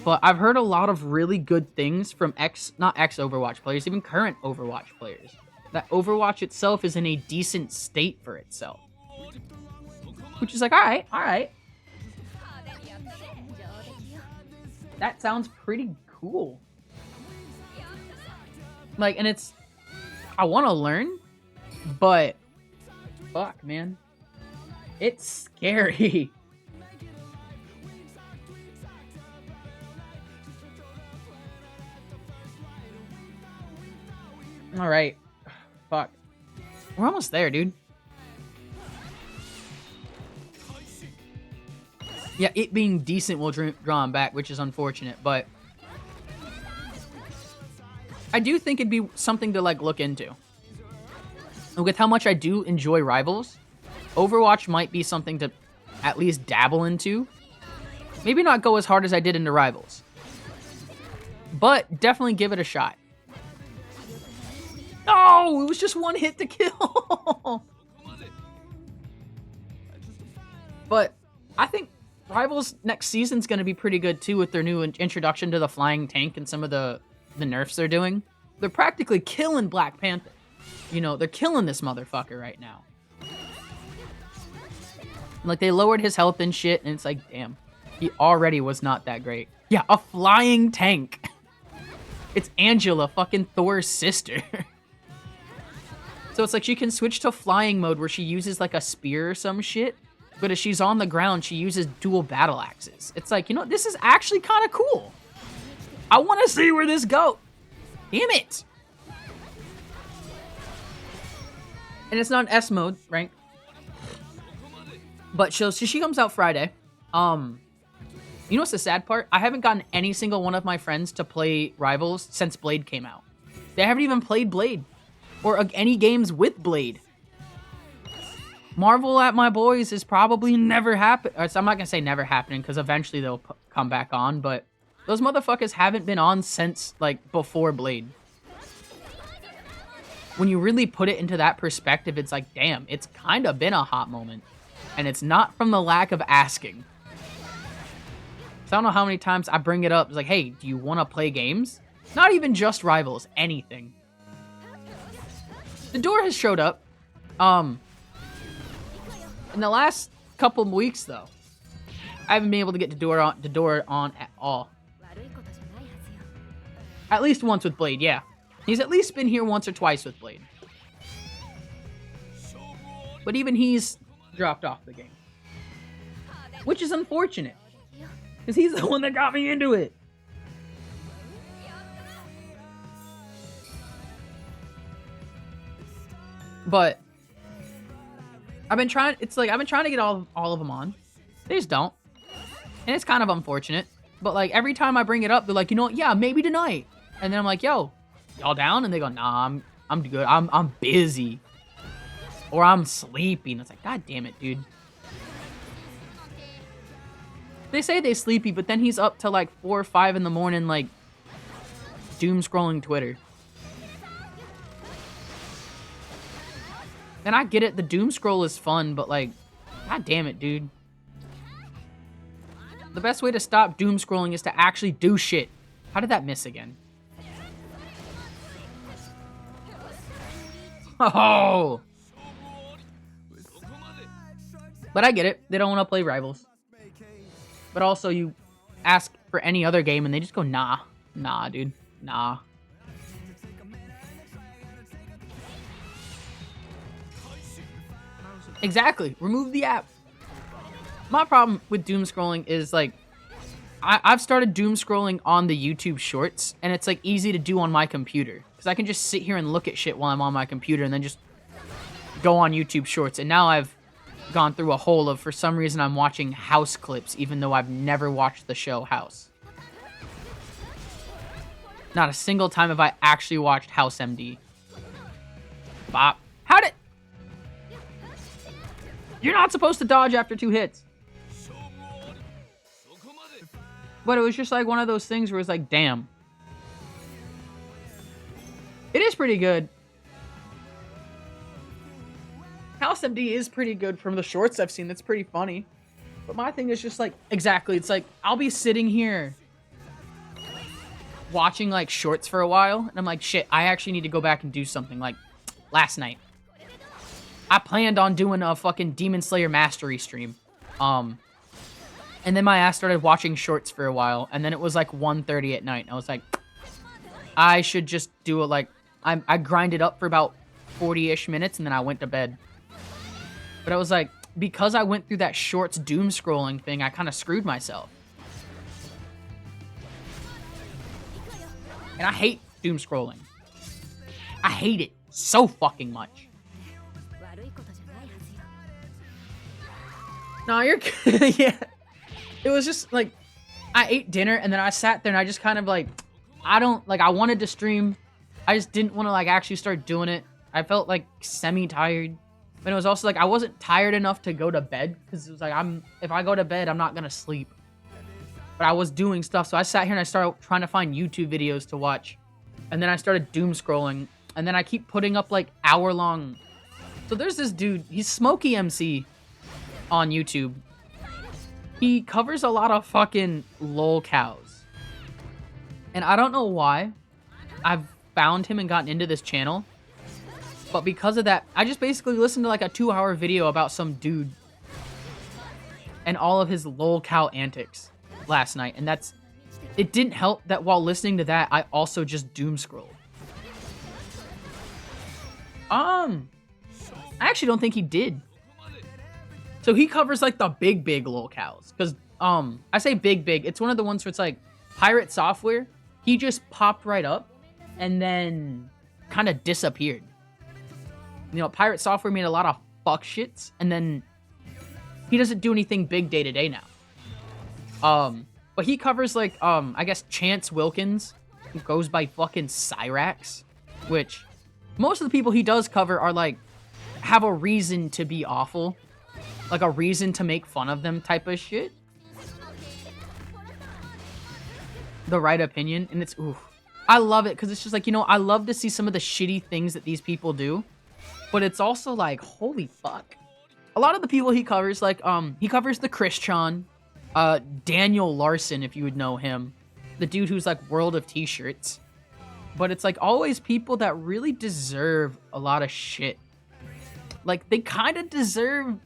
Speaker 2: But I've heard a lot of really good things from not ex-Overwatch players, even current Overwatch players. That Overwatch itself is in a decent state for itself. Which is like, alright. That sounds pretty cool. Like, and it's... I want to learn, but... Fuck, man. It's scary. Alright. Fuck. We're almost there, dude. Yeah, it being decent will draw him back, which is unfortunate, but... I do think it'd be something to, like, look into. And with how much I do enjoy Rivals, Overwatch might be something to at least dabble into. Maybe not go as hard as I did into Rivals. But definitely give it a shot. No, it was just one hit to kill. But I think Rivals next season's going to be pretty good too with their new introduction to the flying tank and some of the nerfs they're doing. They're practically killing Black Panther. You know, they're killing this motherfucker right now. Like, they lowered his health and shit, and it's like, damn. He already was not that great. Yeah, a flying tank. It's Angela, fucking Thor's sister. So it's like she can switch to flying mode where she uses like a spear or some shit. But if she's on the ground, she uses dual battle axes. It's like, you know, this is actually kind of cool. I want to see where this goes. Damn it. And it's not an S mode, right? But so she comes out Friday. You know what's the sad part? I haven't gotten any single one of my friends to play Rivals since Blade came out. They haven't even played Blade. Or any games with Blade. Marvel at my boys is probably never happen. I'm not going to say never happening, because eventually they'll come back on, but those motherfuckers haven't been on since, like, before Blade. When you really put it into that perspective, it's like, damn, it's kind of been a hot moment. And it's not from the lack of asking. So I don't know how many times I bring it up. It's like, hey, do you want to play games? Not even just Rivals, anything. The door has showed up. In the last couple of weeks, though, I haven't been able to get the door on at all. At least once with Blade, yeah. He's at least been here once or twice with Blade. But even he's dropped off the game. Which is unfortunate. Because he's the one that got me into it. But I've been trying to get all of them on. They just don't. And it's kind of unfortunate. But like every time I bring it up, they're like, you know what, yeah, maybe tonight. And then I'm like, yo, y'all down? And they go, nah, I'm good. I'm busy. Or I'm sleepy. And it's like, god damn it, dude. They say they sleepy, but then he's up till like 4 or 5 in the morning, like doom scrolling Twitter. And I get it, the doom scroll is fun, but like, god damn it, dude. The best way to stop doom scrolling is to actually do shit. How did that miss again? Oh! But I get it. They don't want to play Rivals. But also, you ask for any other game, and they just go, nah. Nah, dude. Nah. Exactly. Remove the app. My problem with doom scrolling is, like, I've started doom scrolling on the YouTube Shorts, and it's like easy to do on my computer because I can just sit here and look at shit while I'm on my computer, and then just go on YouTube Shorts. And now I've gone through a hole of, for some reason, I'm watching House clips, even though I've never watched the show House. Not a single time have I actually watched House MD. Bop. How did... You're not supposed to dodge after 2 hits. But it was just like one of those things where it's like, damn. It is pretty good. House MD is pretty good from the shorts I've seen. That's pretty funny. But my thing is just like, exactly. It's like, I'll be sitting here watching like shorts for a while. And I'm like, shit, I actually need to go back and do something. Like last night, I planned on doing a fucking Demonslaying Mastery stream. And then my ass started watching shorts for a while. And then it was like 1:30 at night. And I was like, I should just do it like, I grinded up for about 40-ish minutes and then I went to bed. But I was like, because I went through that shorts doom scrolling thing, I kind of screwed myself. And I hate doom scrolling. I hate it so fucking much. No, you're yeah. It was just like, I ate dinner and then I sat there and I just kind of like, I wanted to stream. I just didn't want to like actually start doing it. I felt like semi-tired. But it was also like, I wasn't tired enough to go to bed. Because it was like, if I go to bed, I'm not going to sleep. But I was doing stuff. So I sat here and I started trying to find YouTube videos to watch. And then I started doom scrolling. And then I keep putting up like hour-long. So there's this dude. He's Smokey MC on YouTube. He covers a lot of fucking lol cows. And I don't know why I've found him and gotten into this channel. But because of that, I just basically listened to like a 2-hour video about some dude and all of his lol cow antics last night. And it didn't help that while listening to that, I also just doom scrolled. I actually don't think he did. So he covers like the big lol cows. Because, I say big. It's one of the ones where it's like pirate software. He just popped right up and then kind of disappeared. You know, pirate software made a lot of fuck shits, and then he doesn't do anything big day to day now. But he covers like, I guess Chance Wilkins, who goes by fucking Cyrax, which most of the people he does cover are like, have a reason to be awful, like a reason to make fun of them type of shit. The right opinion, and it's, oof. I love it, because it's just like, you know, I love to see some of the shitty things that these people do. But it's also like, holy fuck. A lot of the people he covers, like, he covers the Christian, Daniel Larson, if you would know him. The dude who's like World of T-shirts. But it's like always people that really deserve a lot of shit. Like, they kind of deserve,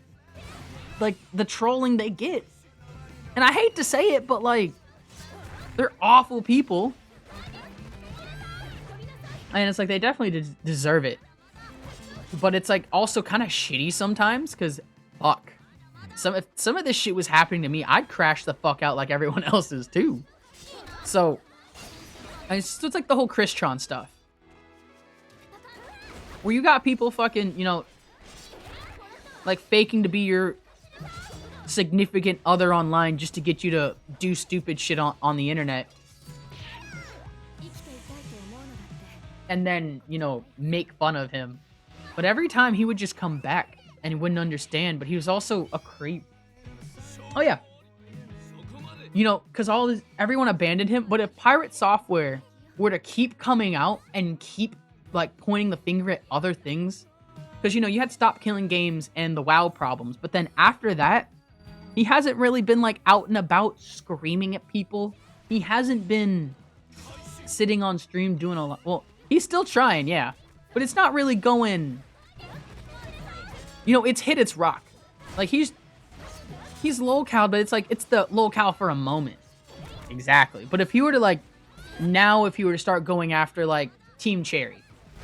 Speaker 2: like, the trolling they get. And I hate to say it, but like, they're awful people. And it's like, they definitely deserve it. But it's like also kind of shitty sometimes, because fuck. If some of this shit was happening to me, I'd crash the fuck out like everyone else is too. So, it's like the whole Christron stuff. Where you got people fucking, you know, like faking to be your significant other online just to get you to do stupid shit on the internet. And then, you know, make fun of him. But every time he would just come back and he wouldn't understand, but he was also a creep. Oh yeah. You know, because everyone abandoned him, but if Pirate Software were to keep coming out and keep, like, pointing the finger at other things, because, you know, you had Stop Killing Games and the WoW problems, but then after that, he hasn't really been, like, out and about screaming at people. He hasn't been sitting on stream doing a lot. Well, he's still trying, yeah. But it's not really going, you know, it's hit its rock. Like, he's lol-cow, but it's like, it's the lol-cow for a moment. Exactly. But if he were to, like, now if he were to start going after, like, Team Cherry,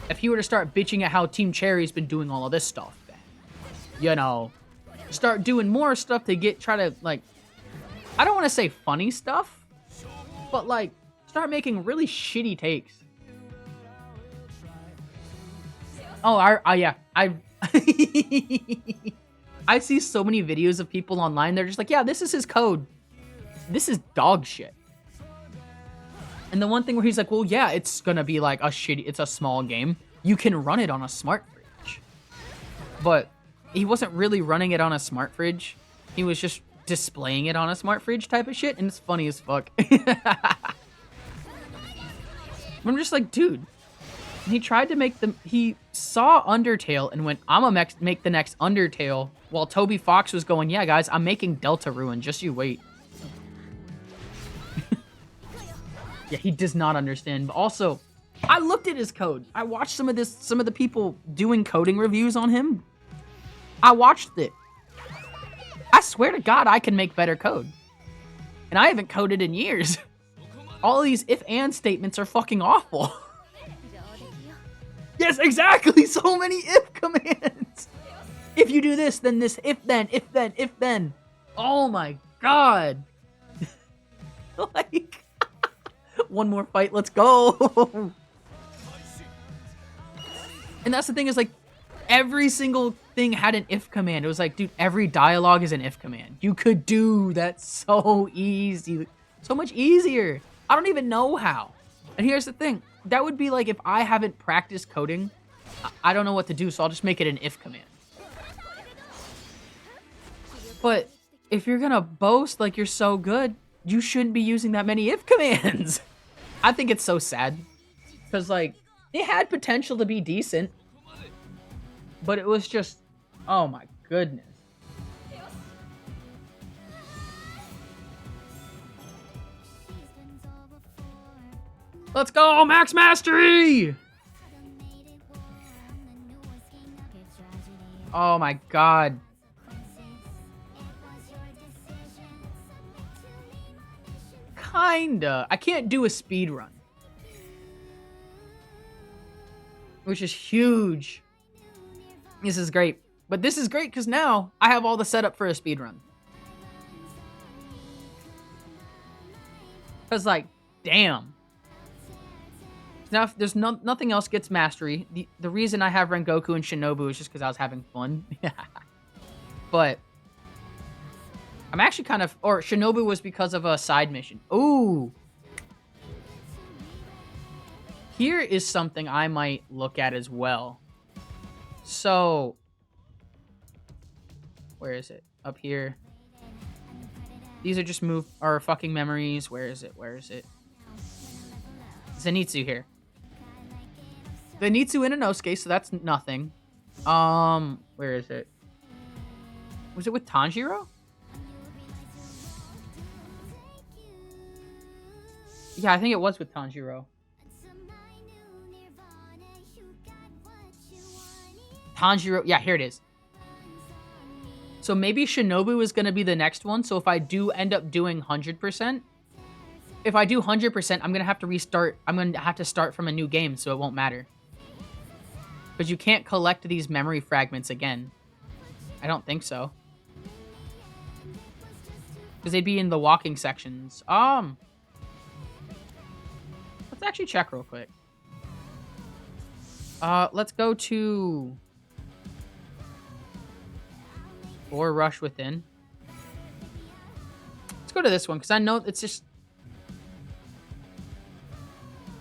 Speaker 2: if he were to start bitching at how Team Cherry's been doing all of this stuff, you know, start doing more stuff to try to, like, I don't want to say funny stuff, but like start making really shitty takes. Oh, yeah, I I see so many videos of people online. They're just like, yeah, this is his code. This is dog shit. And the one thing where he's like, well, yeah, it's gonna be like it's a small game. You can run it on a smart fridge. But he wasn't really running it on a smart fridge. He was just displaying it on a smart fridge type of shit, and it's funny as fuck. I'm just like, dude. He tried to he saw Undertale and went, I'm gonna make the next Undertale, while Toby Fox was going, yeah, guys, I'm making Deltarune, just you wait. Yeah, he does not understand. But also, I looked at his code. I watched some of the people doing coding reviews on him. I watched it. I swear to God, I can make better code. And I haven't coded in years. All these if-and statements are fucking awful. Yes, exactly! So many if commands! If you do this, then this, if then, if then, if then. Oh my God. Like, one more fight, let's go! And that's the thing, is like, every single thing had an if command. It was like, dude, every dialogue is an if command. You could do that so easy. So much easier. I don't even know how. And here's the thing. That would be like if I haven't practiced coding, I don't know what to do, so I'll just make it an if command. But if you're gonna boast like you're so good, you shouldn't be using that many if commands. I think it's so sad. Because, like, it had potential to be decent. But it was just, oh my goodness. Let's go, Max Mastery! Oh my God. Kinda. I can't do a speed run. Which is huge. This is great. But this is great because now I have all the setup for a speed run. Because, like, damn. Now, if there's nothing else gets mastery, the reason I have Rengoku and Shinobu is just because I was having fun. But I'm actually kind of... Or Shinobu was because of a side mission. Ooh. Here is something I might look at as well. So... Where is it? Up here. These are just fucking memories. Where is it? Where is it? Zenitsu here. Zenitsu and Inosuke, so that's nothing. Where is it? Was it with Tanjiro? Yeah, I think it was with Tanjiro. Tanjiro, yeah, here it is. So maybe Shinobu is going to be the next one. So if I do end up doing 100%, if I do 100%, I'm going to have to restart. I'm going to have to start from a new game, so it won't matter. Because you can't collect these memory fragments again. I don't think so. Because they'd be in the walking sections. Let's actually check real quick. Let's go to... Or Rush Within. Let's go to this one, because I know it's just...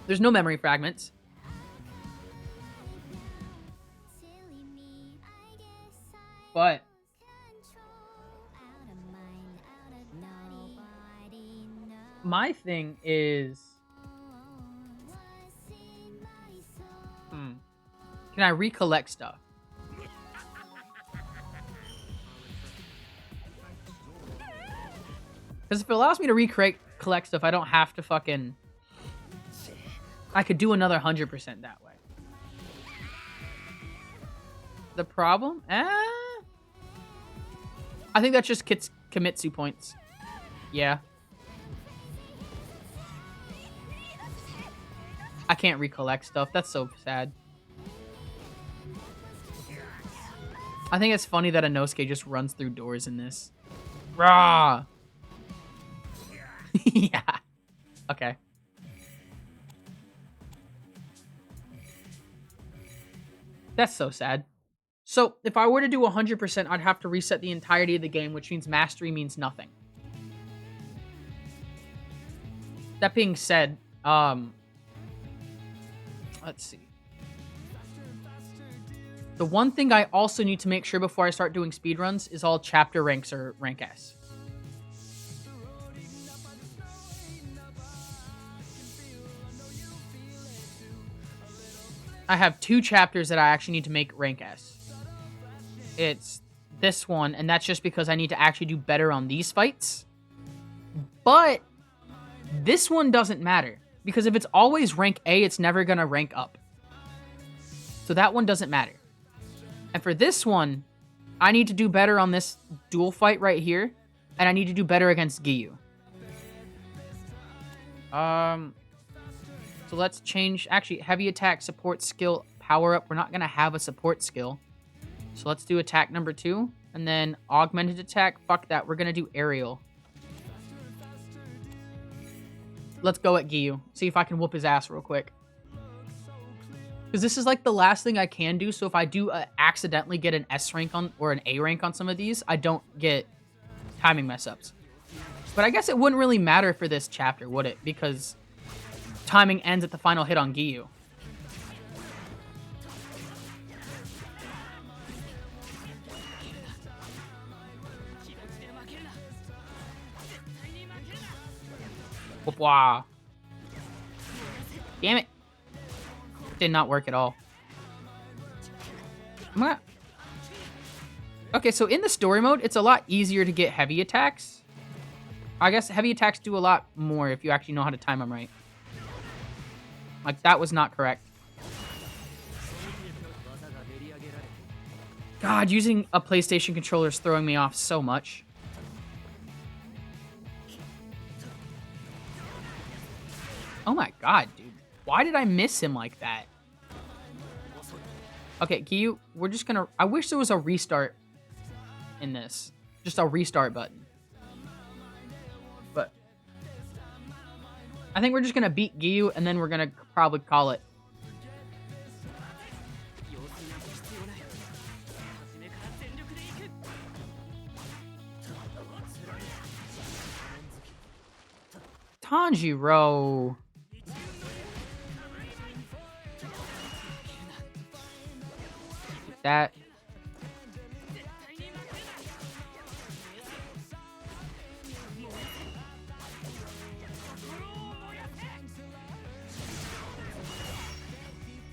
Speaker 2: There's no memory fragments. But... My thing is... Can I recollect stuff? Because if it allows me to collect stuff, I don't have to fucking... I could do another 100% that way. The problem? I think that's just Kimitsu points. Yeah. I can't recollect stuff. That's so sad. I think it's funny that Inosuke just runs through doors in this. Rah! Yeah. Okay. That's so sad. So, if I were to do 100%, I'd have to reset the entirety of the game, which means mastery means nothing. That being said, let's see. The one thing I also need to make sure before I start doing speedruns is all chapter ranks or rank S. I have 2 chapters that I actually need to make rank S. It's this one, and that's just because I need to actually do better on these fights. But this one doesn't matter, because if it's always rank A, it's never going to rank up. So that one doesn't matter. And for this one, I need to do better on this duel fight right here, and I need to do better against Giyu. So let's change, actually, heavy attack, support skill, power up. We're not going to have a support skill. So let's do attack number 2, and then augmented attack. Fuck that, we're going to do aerial. Let's go at Giyu. See if I can whoop his ass real quick. Because this is like the last thing I can do, so if I do accidentally get an S rank on, or an A rank on some of these, I don't get timing mess ups. But I guess it wouldn't really matter for this chapter, would it? Because timing ends at the final hit on Giyu. Wow. Damn it. Did not work at all. Okay, so in the story mode, it's a lot easier to get heavy attacks. I guess heavy attacks do a lot more if you actually know how to time them right. Like, that was not correct. God, using a PlayStation controller is throwing me off so much. Oh my god, dude. Why did I miss him like that? Okay, Giyu, we're just gonna... I wish there was a restart in this. Just a restart button. But I think we're just gonna beat Giyu, and then we're gonna probably call it. Tanjiro. That.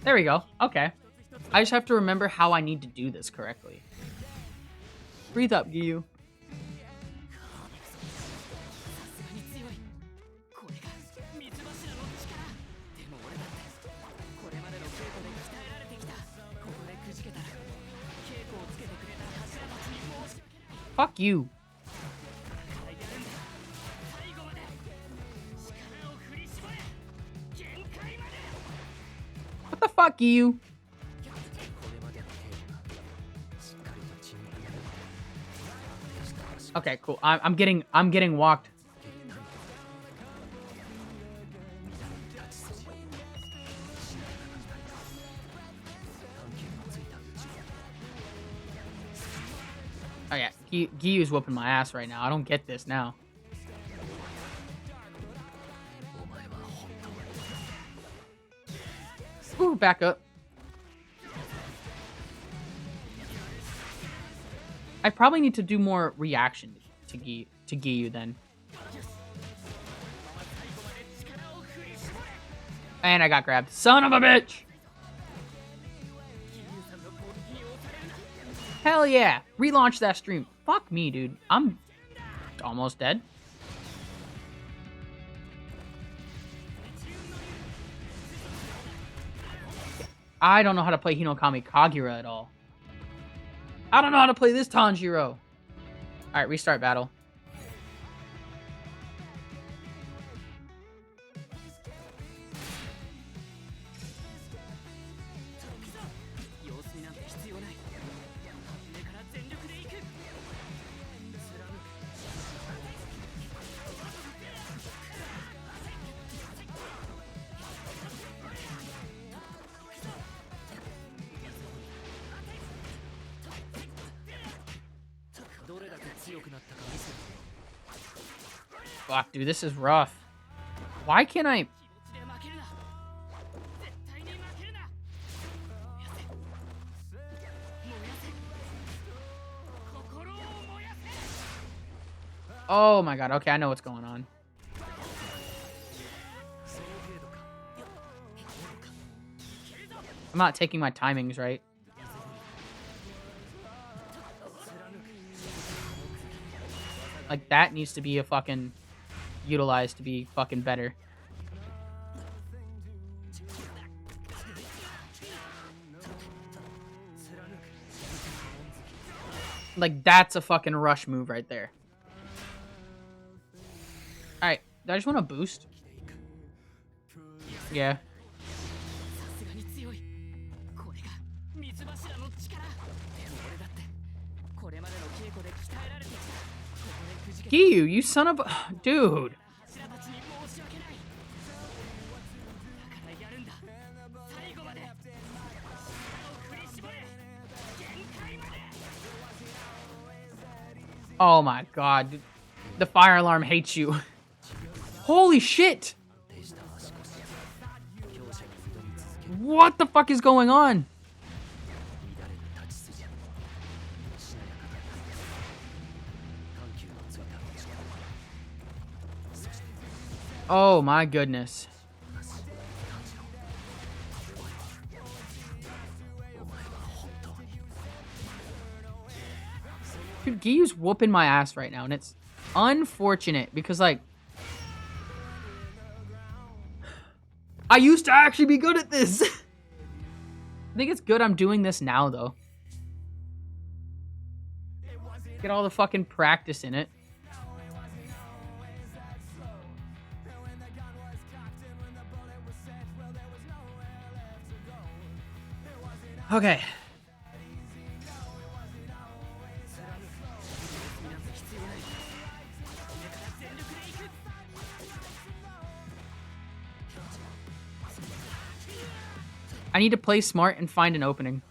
Speaker 2: There we go. Okay. I just have to remember how I need to do this correctly. Breathe up, Giyu. Fuck you. What the fuck, you? Okay, cool. I'm getting walked. Oh yeah, Giyu's whooping my ass right now. I don't get this now. Ooh, back up. I probably need to do more reaction to Giyu then. And I got grabbed. Son of a bitch! Hell yeah! Relaunch that stream. Fuck me, dude. I'm almost dead. I don't know how to play Hinokami Kagira at all. I don't know how to play this Tanjiro. Alright, restart battle. Fuck, dude, this is rough. Why can't I... Oh my god, okay, I know what's going on. I'm not taking my timings right. Like, that needs to be a fucking... utilized to be fucking better. Like, that's a fucking rush move right there. Alright, do I just want to boost? Yeah. Giyu, you son of a... Dude. Oh my god. Dude. The fire alarm hates you. Holy shit! What the fuck is going on? Oh my goodness. Dude, Giyu's whooping my ass right now, and it's unfortunate because, like, I used to actually be good at this. I think it's good I'm doing this now, though. Get all the fucking practice in it. Okay. I need to play smart and find an opening.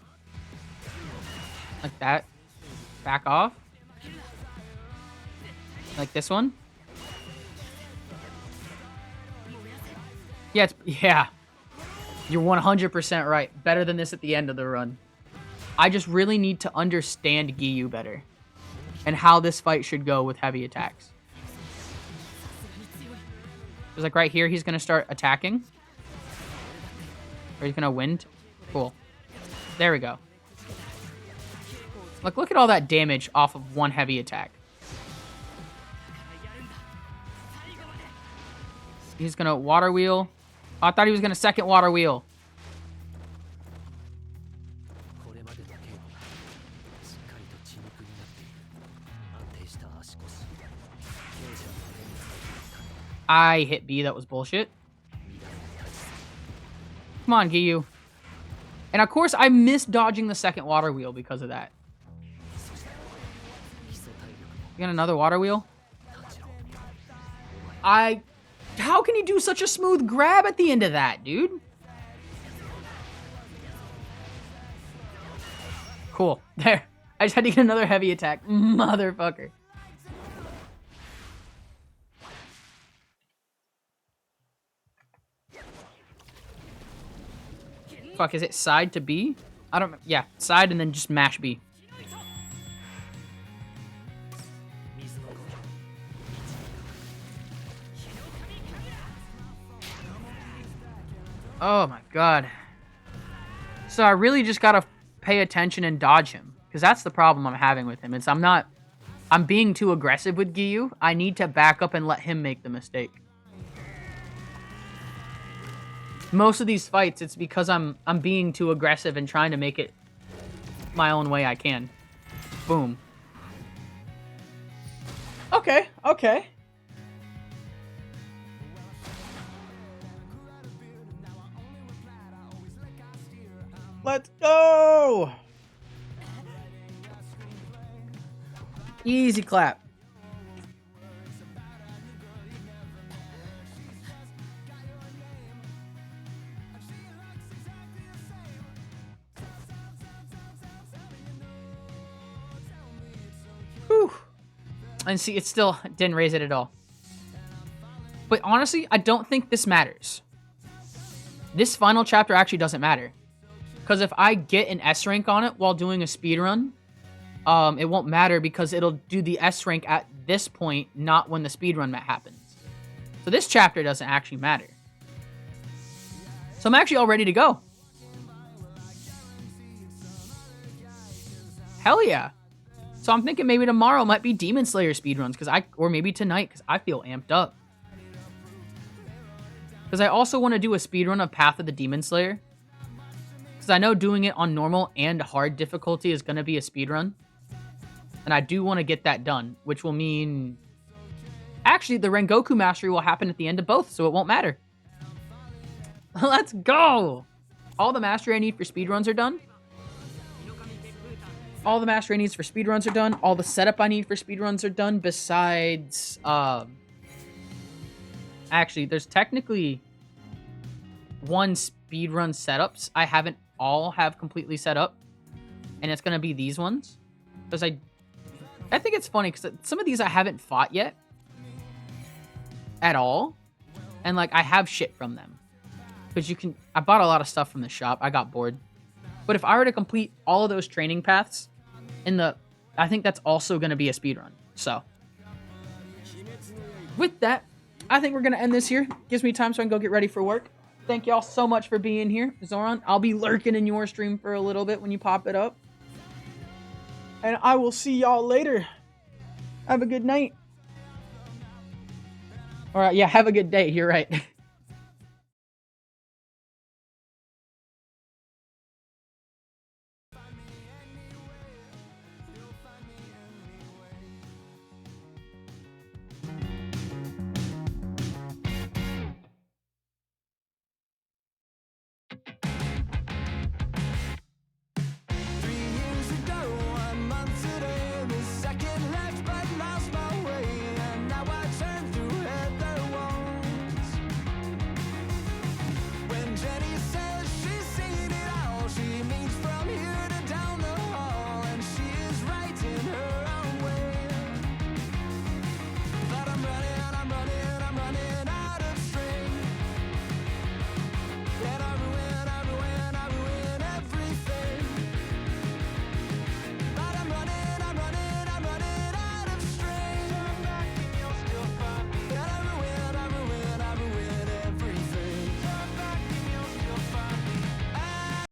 Speaker 2: Like that. Back off. Like this one. Yeah. You're 100% right. Better than this at the end of the run. I just really need to understand Giyu better. And how this fight should go with heavy attacks. Because like right here, he's going to start attacking. Or he's going to wind. Cool. There we go. Look at all that damage off of one heavy attack. He's going to water wheel. Oh, I thought he was going to second water wheel. I hit B. That was bullshit. Come on, Giyu. And of course, I missed dodging the second water wheel because of that. You got another water wheel? How can you do such a smooth grab at the end of that, dude? Cool. There. I just had to get another heavy attack. Motherfucker. Fuck, is it side to B? I don't... Yeah, side and then just mash B. Oh my god. So I really just gotta pay attention and dodge him. Because that's the problem I'm having with him. I'm being too aggressive with Giyu. I need to back up and let him make the mistake. Most of these fights, it's because I'm being too aggressive and trying to make it my own way I can. Boom. Okay. Let's go! Easy clap. Whew. And see, it still didn't raise it at all. But honestly, I don't think this matters. This final chapter actually doesn't matter. Because if I get an S rank on it while doing a speedrun, it won't matter because it'll do the S rank at this point, not when the speedrun happens. So this chapter doesn't actually matter. So I'm actually all ready to go. Hell yeah. So I'm thinking maybe tomorrow might be Demon Slayer speedruns, or maybe tonight, because I feel amped up. Because I also want to do a speedrun of Path of the Demon Slayer. Because I know doing it on normal and hard difficulty is going to be a speedrun. And I do want to get that done, which will mean... Actually, the Rengoku Mastery will happen at the end of both, so it won't matter. Let's go! All the mastery I need for speedruns are done. All the mastery I need for speedruns are done. All the setup I need for speedruns are done, besides... Actually, there's technically one speedrun setups I haven't all have completely set up. And it's going to be these ones. Because I think it's funny, because some of these I haven't fought yet. At all. And, like, I have shit from them. Because I bought a lot of stuff from the shop. I got bored. But if I were to complete all of those training paths, I think that's also going to be a speedrun. So, with that, I think we're going to end this here. Gives me time so I can go get ready for work. Thank y'all so much for being here. Zoran, I'll be lurking in your stream for a little bit when you pop it up. And I will see y'all later. Have a good night. Alright, yeah, have a good day. You're right.